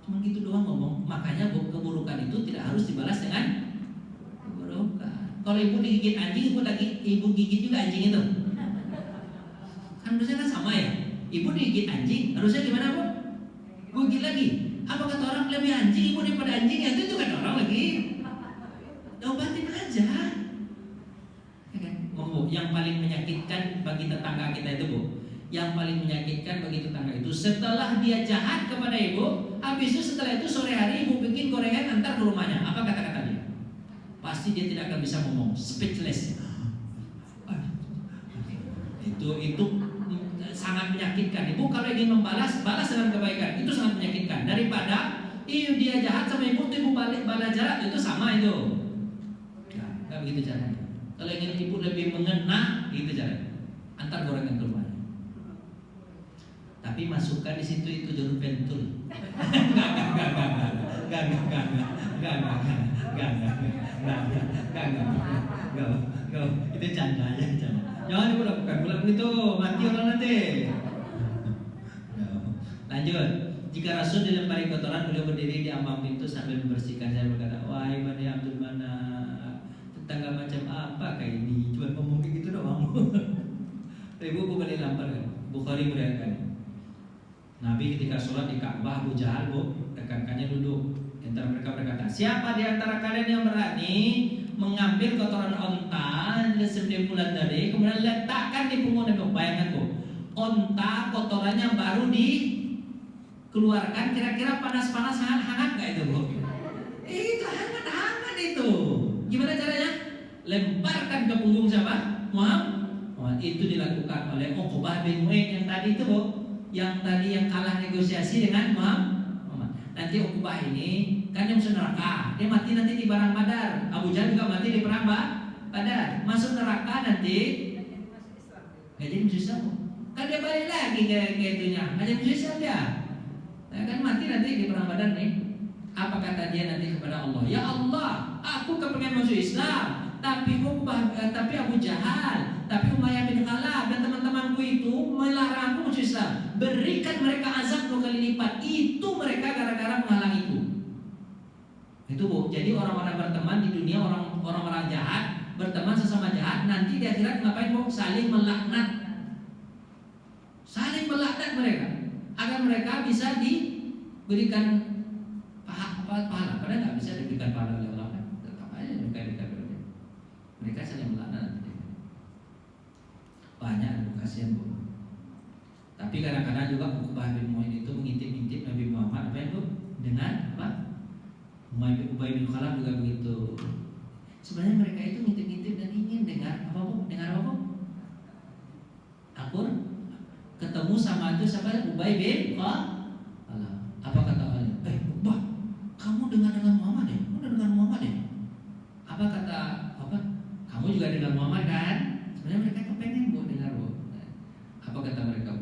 Cuma gitu doang ngomong. Makanya keburukan itu tidak harus dibalas dengan keburukan. Kalau Ibu digigit anjing, Ibu gigit juga anjing itu. Kan harusnya kan sama ya. Ibu digigit anjing, harusnya gimana Bu? Gigit lagi. Apa kata orang lebih anjing Ibu daripada anjing? Ya itu kan orang lagi. Obatin aja. Ya kan? Bu, yang paling menyakitkan bagi tetangga kita itu Bu, yang paling menyakitkan bagi tetangga itu setelah dia jahat kepada Ibu, habis itu setelah itu sore hari Ibu bikin gorengan antar ke rumahnya. Apa kata-kata dia? Pasti dia tidak akan bisa ngomong, speechless. Itu sangat menyakitkan. Ibu kalau ingin balas dengan kebaikan, itu sangat menyakitkan. Daripada dia jahat sama Ibu, Ibu balas jarak, itu sama itu. Nah, nggak begitu caranya. Kalau ingin Ibu lebih mengena, gitu caranya. Antar gorengan ke rumahnya. Tapi masukkan di situ itu jalur pentul. Enggak. Itu canda aja, canda. Jangan dilakukan begitu, mati orang nanti. Lanjut. Jika Rasul dilempari kotoran, beliau berdiri di ambang pintu sambil membersihkan. Saya berkata, wahai Bani Abdul Manaf, tetangga macam apa kayak ini? Cuma ngomong kayak gitu doang. Ibu bukan dilampar kan? Bukhari meriwayatkan. Nabi ketika sholat di Ka'bah, Abu Jahal rekan-rekannya duduk. Antara mereka berkata, siapa di antara kalian yang berani mengambil kotoran onta di setiap bulan dari kemudian letakkan di punggung Nabi? Bayangkan bu, onta kotorannya baru dikeluarkan, kira-kira panas-panas hangat nggak itu bu? Itu hangat itu. Gimana caranya? Lemparkan ke punggung siapa? Muhammad. Itu dilakukan oleh Uqbah bin Mu'in yang tadi itu bu, yang kalah negosiasi dengan Muhammad. Nanti Uqbah ini kan yang masuk neraka, dia mati nanti di perang Badar. Abu Jahal juga mati di perang Badar, masuk neraka nanti. Nggak jadi masuk Islam, kan dia balik lagi ke itunya, nggak jadi masuk Islam dia. Nah, kan mati nanti di perang Badar nih. Apa kata dia nanti kepada Allah? Ya Allah, aku kepengen masuk Islam, tapi Abu Jahal, tapi Umayyah bin Khalaf dan teman-temanku itu melarang aku masuk Islam. Berikan mereka azab 2 kali lipat. Itu mereka gara-gara menghalangi itu. Itu bu. Jadi orang-orang berteman di dunia, orang-orang jahat berteman sesama jahat, nanti di akhirat ngapain bu? Saling melaknat mereka agar mereka bisa diberikan pahala. Padahal nggak bisa diberikan pahala oleh Allah kan? Tetap aja mereka saling melaknat. Banyak kasihan bu. Tapi kadang-kadang juga Uqbah bin Mu'in itu mengintip-intip Nabi Muhammad apa itu dengan apa? Ubay bin Khalaf juga begitu. Sebenarnya mereka itu ngintip-ngintip dan ingin dengar apa bu? Dengar apa bu? Akur ketemu sama itu siapa? Ubay bin Khalaf. Apa kata Allah? Ubah, kamu dengar Muhammad ya? Kamu dengar Muhammad ya? Apa kata apa? Kamu juga dengar Muhammad kan? Sebenarnya mereka kepengen bu dengar bu. Apa kata mereka?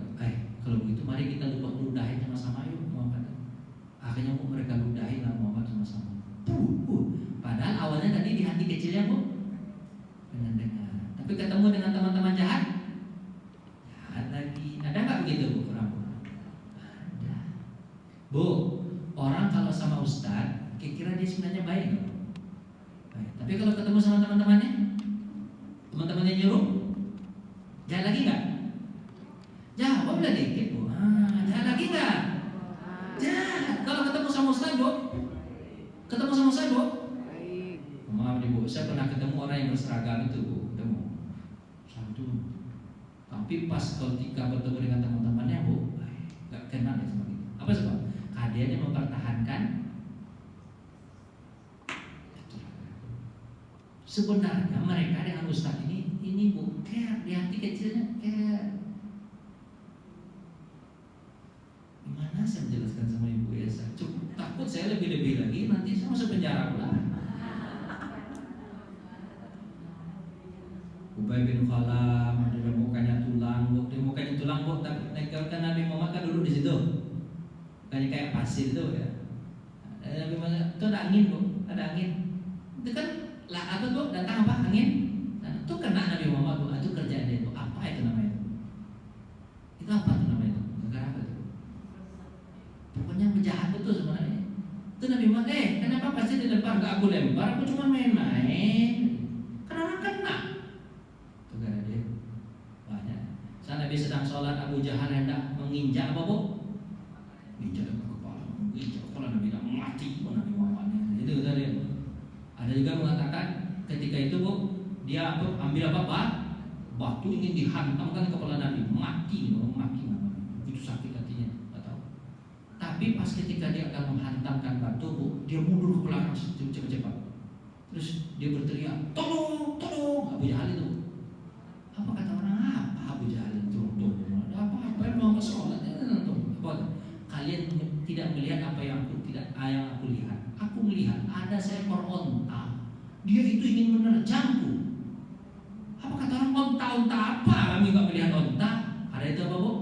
Kalau begitu mari kita ludahin sama-sama yuk Muhammad. Akhirnya bu mereka ludahin lah Muhammad sama-sama. Padahal awalnya tadi di hati kecilnya bu pengen dengar. Tapi ketemu dengan teman-teman jahat lagi. Ada nggak begitu bu orang bu? Ada. Bu, orang kalau sama ustadz, kira-kira dia sebenarnya baik nggak? Baik. Tapi kalau ketemu sama teman-temannya nyuruh, jahat lagi nggak? Jawab lah dikit bu. Jahat lagi nggak? Jahat. Kalau ketemu sama ustadz bu, maaf nih bu, saya pernah ketemu orang yang berseragam itu bu, ketemu satu. Tapi pas ketika bertemu dengan teman-temannya bu, nggak kenal ya sama kita. Apa sebab? Dia mempertahankan. Sebenarnya mereka dengan ustaz ini bu care, di hati kecilnya care. Gimana saya menjelaskan sama ibu ya? Takut saya lebih-lebih lagi nanti saya masuk penjara pula. Ubay bin Khalaf, dia mukanya tulang, tapi Nabi Muhammad kan duduk di situ, bukannya kayak pasir itu ya. Nabi Muhammad itu ada angin bu, ada angin. Itu kan lah apa tuh datang apa angin? Nah, itu kena Nabi Muhammad bu, itu kerjaan dia itu. Apa itu namanya? Itu apa tuh namanya? Negara apa itu? Pokoknya menjahat betul sebenarnya. Itu Nabi Muhammad, kenapa pasti dilempar? Gak aku lempar, aku cuma main-main. Karena kena. Itu gara dia banyak. Saat Nabi sedang sholat, Abu Jahal hendak menginjak apa bu? Menginjak ke kepala. Menginjak kepala Nabi tidak mati pun Nabi Muhammad. Itu kata dia. Ada juga mengatakan ketika itu bu, dia ambil apa? Batu ingin dihantamkan kepala Nabi, mati. Itu sakit hatinya. Tapi pas ketika dia akan menghantamkan batu bu, dia mundur ke belakang cepat-cepat. Terus dia berteriak, tolong, Abu Jahal itu. Apa kata orang? Apa Abu Jahal itu? Apa yang mau sholat? Kalian tidak melihat apa yang aku lihat. Aku melihat ada seekor onta. Dia itu ingin menerjangku. Apa kata orang? Onta apa? Kami nggak melihat onta. Ada itu apa bu?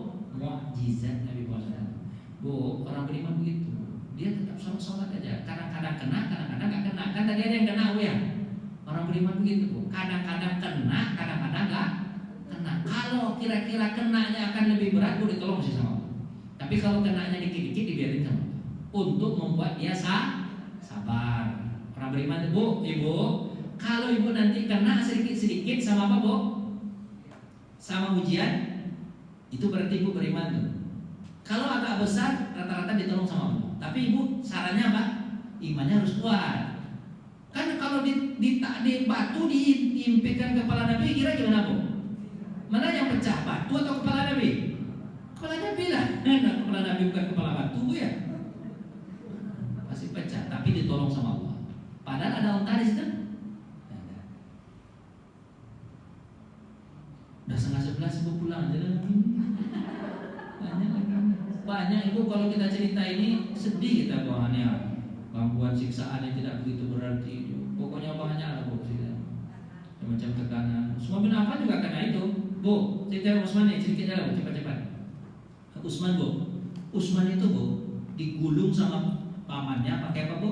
Mukjizat Nabi puasa. Bu, orang beriman begitu. Dia tetap sholat aja. Kadang-kadang kena, kadang-kadang nggak kena. Kan tadi ada yang kena, Bu ya. Orang beriman begitu, Bu. Kadang-kadang kena, kadang-kadang nggak kena. Kalau kira-kira kenanya akan lebih berat, Bu, ditolong sih sama Allah. Tapi kalau kenanya dikit-dikit, dibiarin sama Allah. Untuk membuat dia sabar. Orang beriman, Bu, Ibu, kalau Ibu nanti kena sedikit-sedikit sama apa, Bu? Sama ujian, itu berarti Ibu beriman tuh. Kalau agak besar, rata-rata ditolong sama Allah. Tapi Ibu sarannya apa? Imannya harus kuat. Kan kalau di batu diimpikan kepala Nabi, kira gimana, Bu? Mana yang pecah, batu atau kepala Nabi? Kepala Nabi lah. Nah, kepala Nabi bukan kepala batu, Bu ya. Pasti pecah, tapi ditolong sama Allah. Padahal ada unta di situ. Udah 10:30 Ibu pulang aja lagi. Banyak Ibu, kalau kita cerita ini sedih kita bawaannya. Gangguan siksaan yang tidak begitu berarti. Pokoknya banyak lah, Bu, macam tekanan. Utsman bin Affan juga kena itu. Bu, cerita Utsman nih, sedikit aja, Bu, cepat-cepat. Utsman, Bu. Utsman itu, Bu, digulung sama pamannya pakai apa, Bu?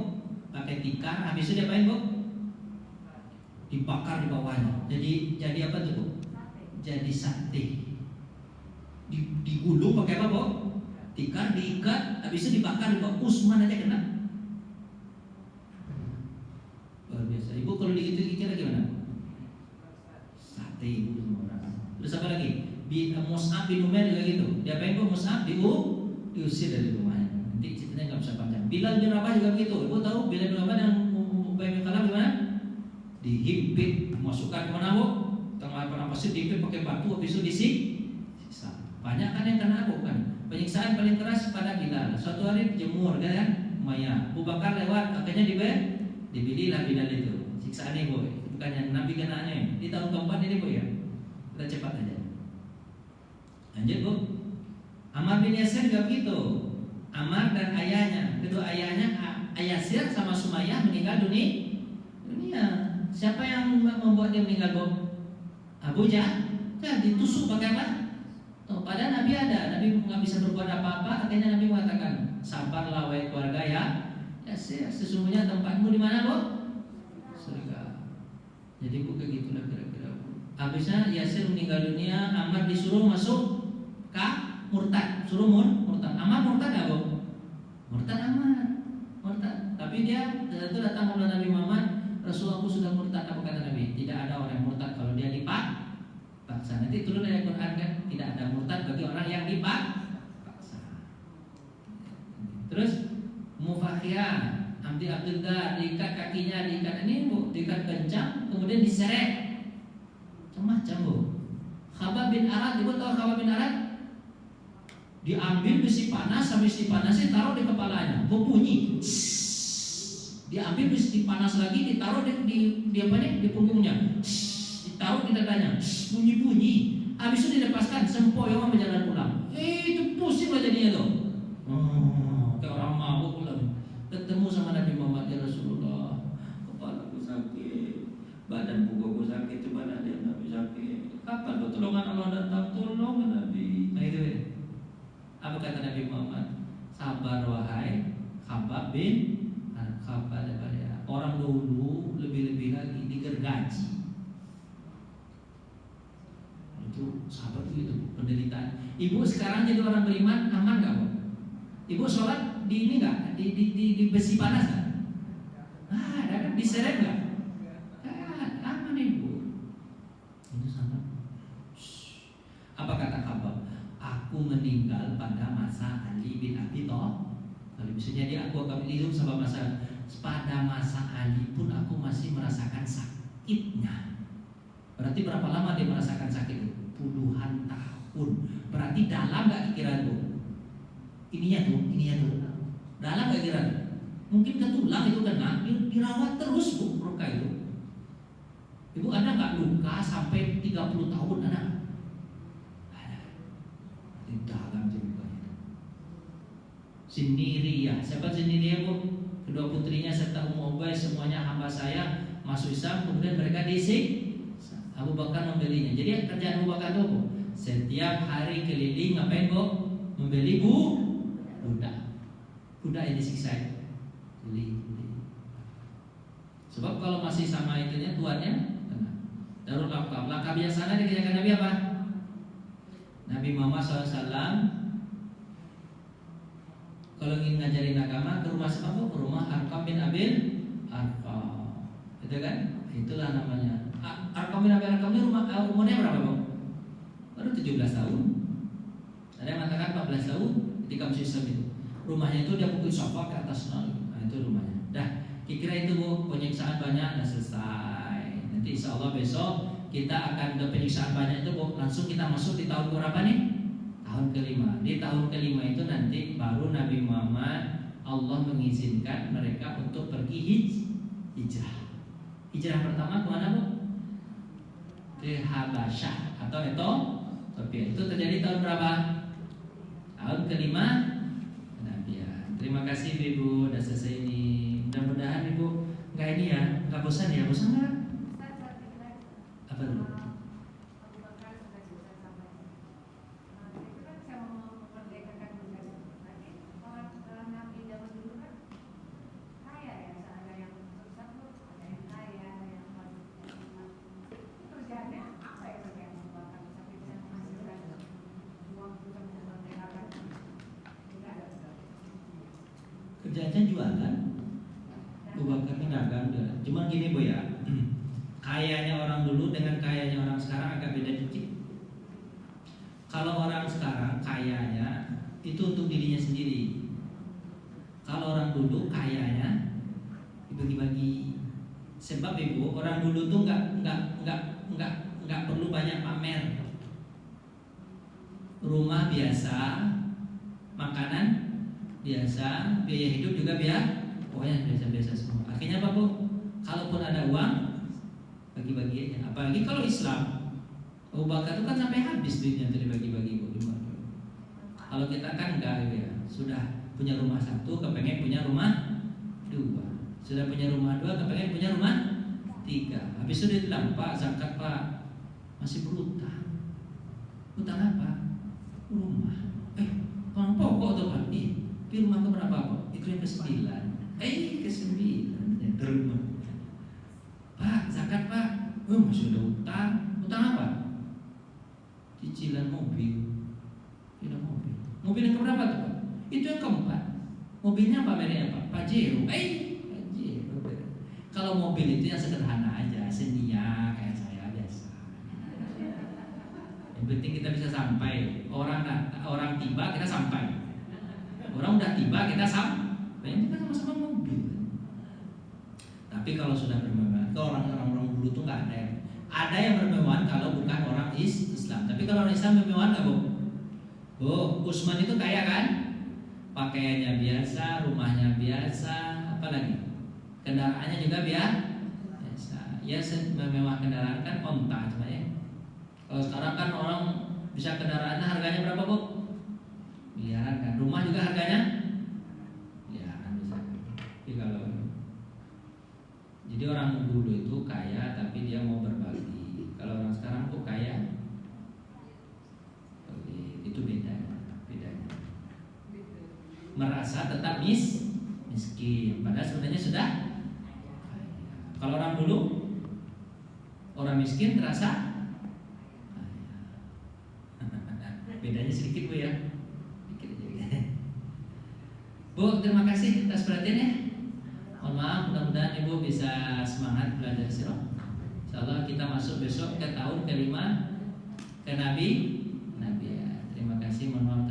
Pakai tikar. Habis itu diapain, Bu? Dibakar di bawahnya. Jadi apa tuh, Bu? Jadi sate. Digulung pakai apa, Bu? Tikar, diikat, habis itu dibakar di bawah. Utsman aja kena. Luar biasa. Ibu kalau digitu kira gimana? Sate Ibu semua orang. Terus apa lagi? Mus'ab bin Umair juga gitu. Diapain, Bu? Mus'ab diusir dari rumahnya. Nanti ceritanya nggak bisa panjang. Bilal bin Rabah juga begitu. Ibu tahu Bilal bin Rabah yang Ubay bin Khalaf gimana? Dihimpit, masukkan kemana, Bu? Tengah pasir dihimpit pakai batu, habis itu disiksa. Banyak kan yang kena, Bu, kan? Penyiksaan paling keras pada Bilal. Suatu hari jemur kan? Maya. Abu Bakar lewat, akhirnya dibililah Bilal itu. Siksaan ini, Bu. Bukannya Nabi kenanya. Di tahun keempat ini, Bu ya. Kita cepat aja. Lanjut, Bu. Ammar bin Yasir juga begitu. Ammar dan ayahnya, kedua ayahnya Yasir sama Sumayyah meninggal dunia. Siapa yang membuat dia meninggal, Bu? Abu Jahal. Ditusuk pakai apa? Tuh, padahal Nabi ada. Nabi nggak bisa berbuat apa-apa. Akhirnya Nabi mengatakan, sabarlah wahai keluarga ya. Yasir, sesungguhnya tempatmu di mana, Bu? Surga. Jadi Bu, kayak gitulah kira-kira, Bu. Habisnya Yasir meninggal dunia, Ammar disuruh masuk murtad, suruh murtad. Ammar murtad nggak, Bu? Murtad Ammar, murtad. Tapi dia itu datang kepada Nabi Muhammad, Rasulullah, aku sudah murtad. Apa kata Nabi? Tidak ada orang yang murtad kalau dia dipaksa. Nanti turun dari Al-Quran kan, tidak ada murtad bagi orang yang dipaksa. Terus Mufakhiyah, Abdi Abdullah diikat kakinya, diikat ini, Bu, diikat kencang, kemudian diseret. Macam-macam, Bu. Khabbab bin Arad, Ibu tahu Khabbab bin Arad? Diambil besi panas, habis dipanasnya taruh di kepalanya, berbunyi. Diambil besi panas lagi, ditaruh di apa nih? Di punggungnya. Ditaruh di dadanya, bunyi-bunyi. Habis itu dilepaskan, sempoyongan berjalan pulang. Itu pusing lah jadinya tuh. Kayak orang mabuk pulang. Ketemu sama Nabi Muhammad, ya Rasulullah, kepalaku sakit, badan punggung sakit, coba ada yang Nabi sakit. Kapan pertolongan Allah datang? Tolong Nabi. Nah itu ya. Apa kata Nabi Muhammad? Sabar wahai Khabbab bin Khabbab. Orang dulu lebih-lebih lagi digergaji. Itu sahabat itu penderitaan. Ibu sekarang jadi orang beriman, aman nggak, Bu? Ibu sholat di ini nggak? Di besi panas nggak? Ada kan? Diseret nggak? Aman, Ibu. Ini sama. Apa kata Khabbab? Aku meninggal pada masa Ali bin Abi Thalib. Kalau bisa jadi aku akan hidup sampai pada masa Ali pun aku masih merasakan sakitnya. Berarti berapa lama dia merasakan sakit itu? Puluhan tahun. Berarti dalam nggak pikiran, Bu? Ininya tuh. Dalam nggak pikiran? Mungkin ke tulang itu kena, dirawat terus, Bu, luka itu. Ibu ada nggak luka sampai 30 tahun ada? Di dalam juga. Siniriyah. Siapa Siniriyah, Bu? Kedua putrinya serta Ummu Ubay, semuanya hamba saya, masuk Islam. Kemudian mereka disiksa. Abu Bakar membelinya. Jadi kerjaan Abu Bakar itu, Bu, setiap hari keliling ngapain, Bu? membeli budak. Budak yang disiksa. Beli. Sebab kalau masih sama itunya tuannya, Darul Arqam. Langkah biasanya dikerjakan Nabi apa? Nabi Muhammad SAW kalau ingin ngajarin agama ke rumah siapa? Ke rumah Arqam bin Abil Arqam. Itu kan? Itulah namanya. Arqam bin Abil Arqam ini umurnya berapa, Bang? Baru 17 tahun. Ada yang mengatakan 14 tahun ketika masih Islam itu. Rumahnya itu dia pukul sofa ke atas nol. Nah, itu rumahnya. Dah, kira itu Bu, penyiksaan banyak dah selesai. Nanti insya Allah besok kita akan ada penyiksaan banyak itu Bu. Langsung kita masuk di tahun berapa nih? Tahun kelima. Di tahun kelima itu nanti baru Nabi Muhammad Allah mengizinkan mereka untuk pergi hijrah. Hijrah pertama ke mana Bu? Ke Habasyah atau Ethiopia. Itu terjadi tahun berapa? Tahun kelima Nabian. Terima kasih Ibu, udah selesai ini. Mudah-mudahan Ibu nggak ini ya, nggak bosan ya, bosan nggak? Apa dulu? Kerjanya jualan, Abu Bakar ini dagang. Cuman gini Bu ya, kayanya orang dulu dengan kayanya orang sekarang agak beda dikit. Kalau orang sekarang kayanya itu untuk dirinya sendiri. Kalau orang dulu kayanya dibagi-bagi. Sebab Ibu, orang dulu tuh nggak perlu banyak pamer. Rumah biasa, makanan biasa, biaya hidup juga pokoknya biasa-biasa semua. Akhirnya apa Bu? Kalaupun ada uang, bagi-bagi aja. Apalagi kalau Islam, Abu Bakar itu kan sampai habis duitnya untuk dibagi-bagi Bu. Kalau kita kan enggak gitu ya. Sudah punya rumah satu, kepengen punya rumah dua. Sudah punya rumah dua, kepengen punya rumah tiga. Habis itu dia bilang, Pak, zakat Pak, masih berutang. Utang apa? Rumah. Orang pokok tuh Pak. Di rumah keberapa Pak? Itu yang ke-9. Ke-9 ya, rumah. Pak, zakat Pak. Masih ada utang. Utang apa? Cicilan mobil. Tidak mobil. Mobil yang keberapa tuh Pak? Itu yang keempat. Mobilnya apa mereknya Pak? Pajero. Pajero. Kalau mobil itu yang sederhana aja, Xenia kayak saya biasa. Yang penting kita bisa sampai. Orang tiba kita sampai. Orang udah tiba kita sampai. Itu kan sama-sama mobil. Tapi kalau sudah bermewah, kalau orang-orang dulu tuh nggak ada yang. Ada yang bermewah kalau bukan orang Islam. Tapi kalau orang Islam bermewah nggak Bu? Utsman itu kaya kan? Pakaiannya biasa, rumahnya biasa, apalagi kendaraannya juga biasa. Ya memewah kendaraan kan onta cuma ya. Kalau sekarang kan orang bisa kendaraannya harganya berapa Bu? Miliaran kan. Rumah juga harganya miliaran bisa. Jadi orang dulu itu kaya tapi dia mau berbagi. Kalau orang sekarang tuh kaya, itu bedanya. Merasa tetap miskin, padahal sebenarnya sudah kaya. Kalau orang dulu, orang miskin terasa kaya. Bedanya sedikit Bu ya. Bu, terima kasih atas perhatiannya. Mohon maaf, mudah-mudahan Ibu bisa semangat belajar sirah. Insyaallah kita masuk besok ke tahun kelima ke Nabi. Terima kasih, mohon maaf.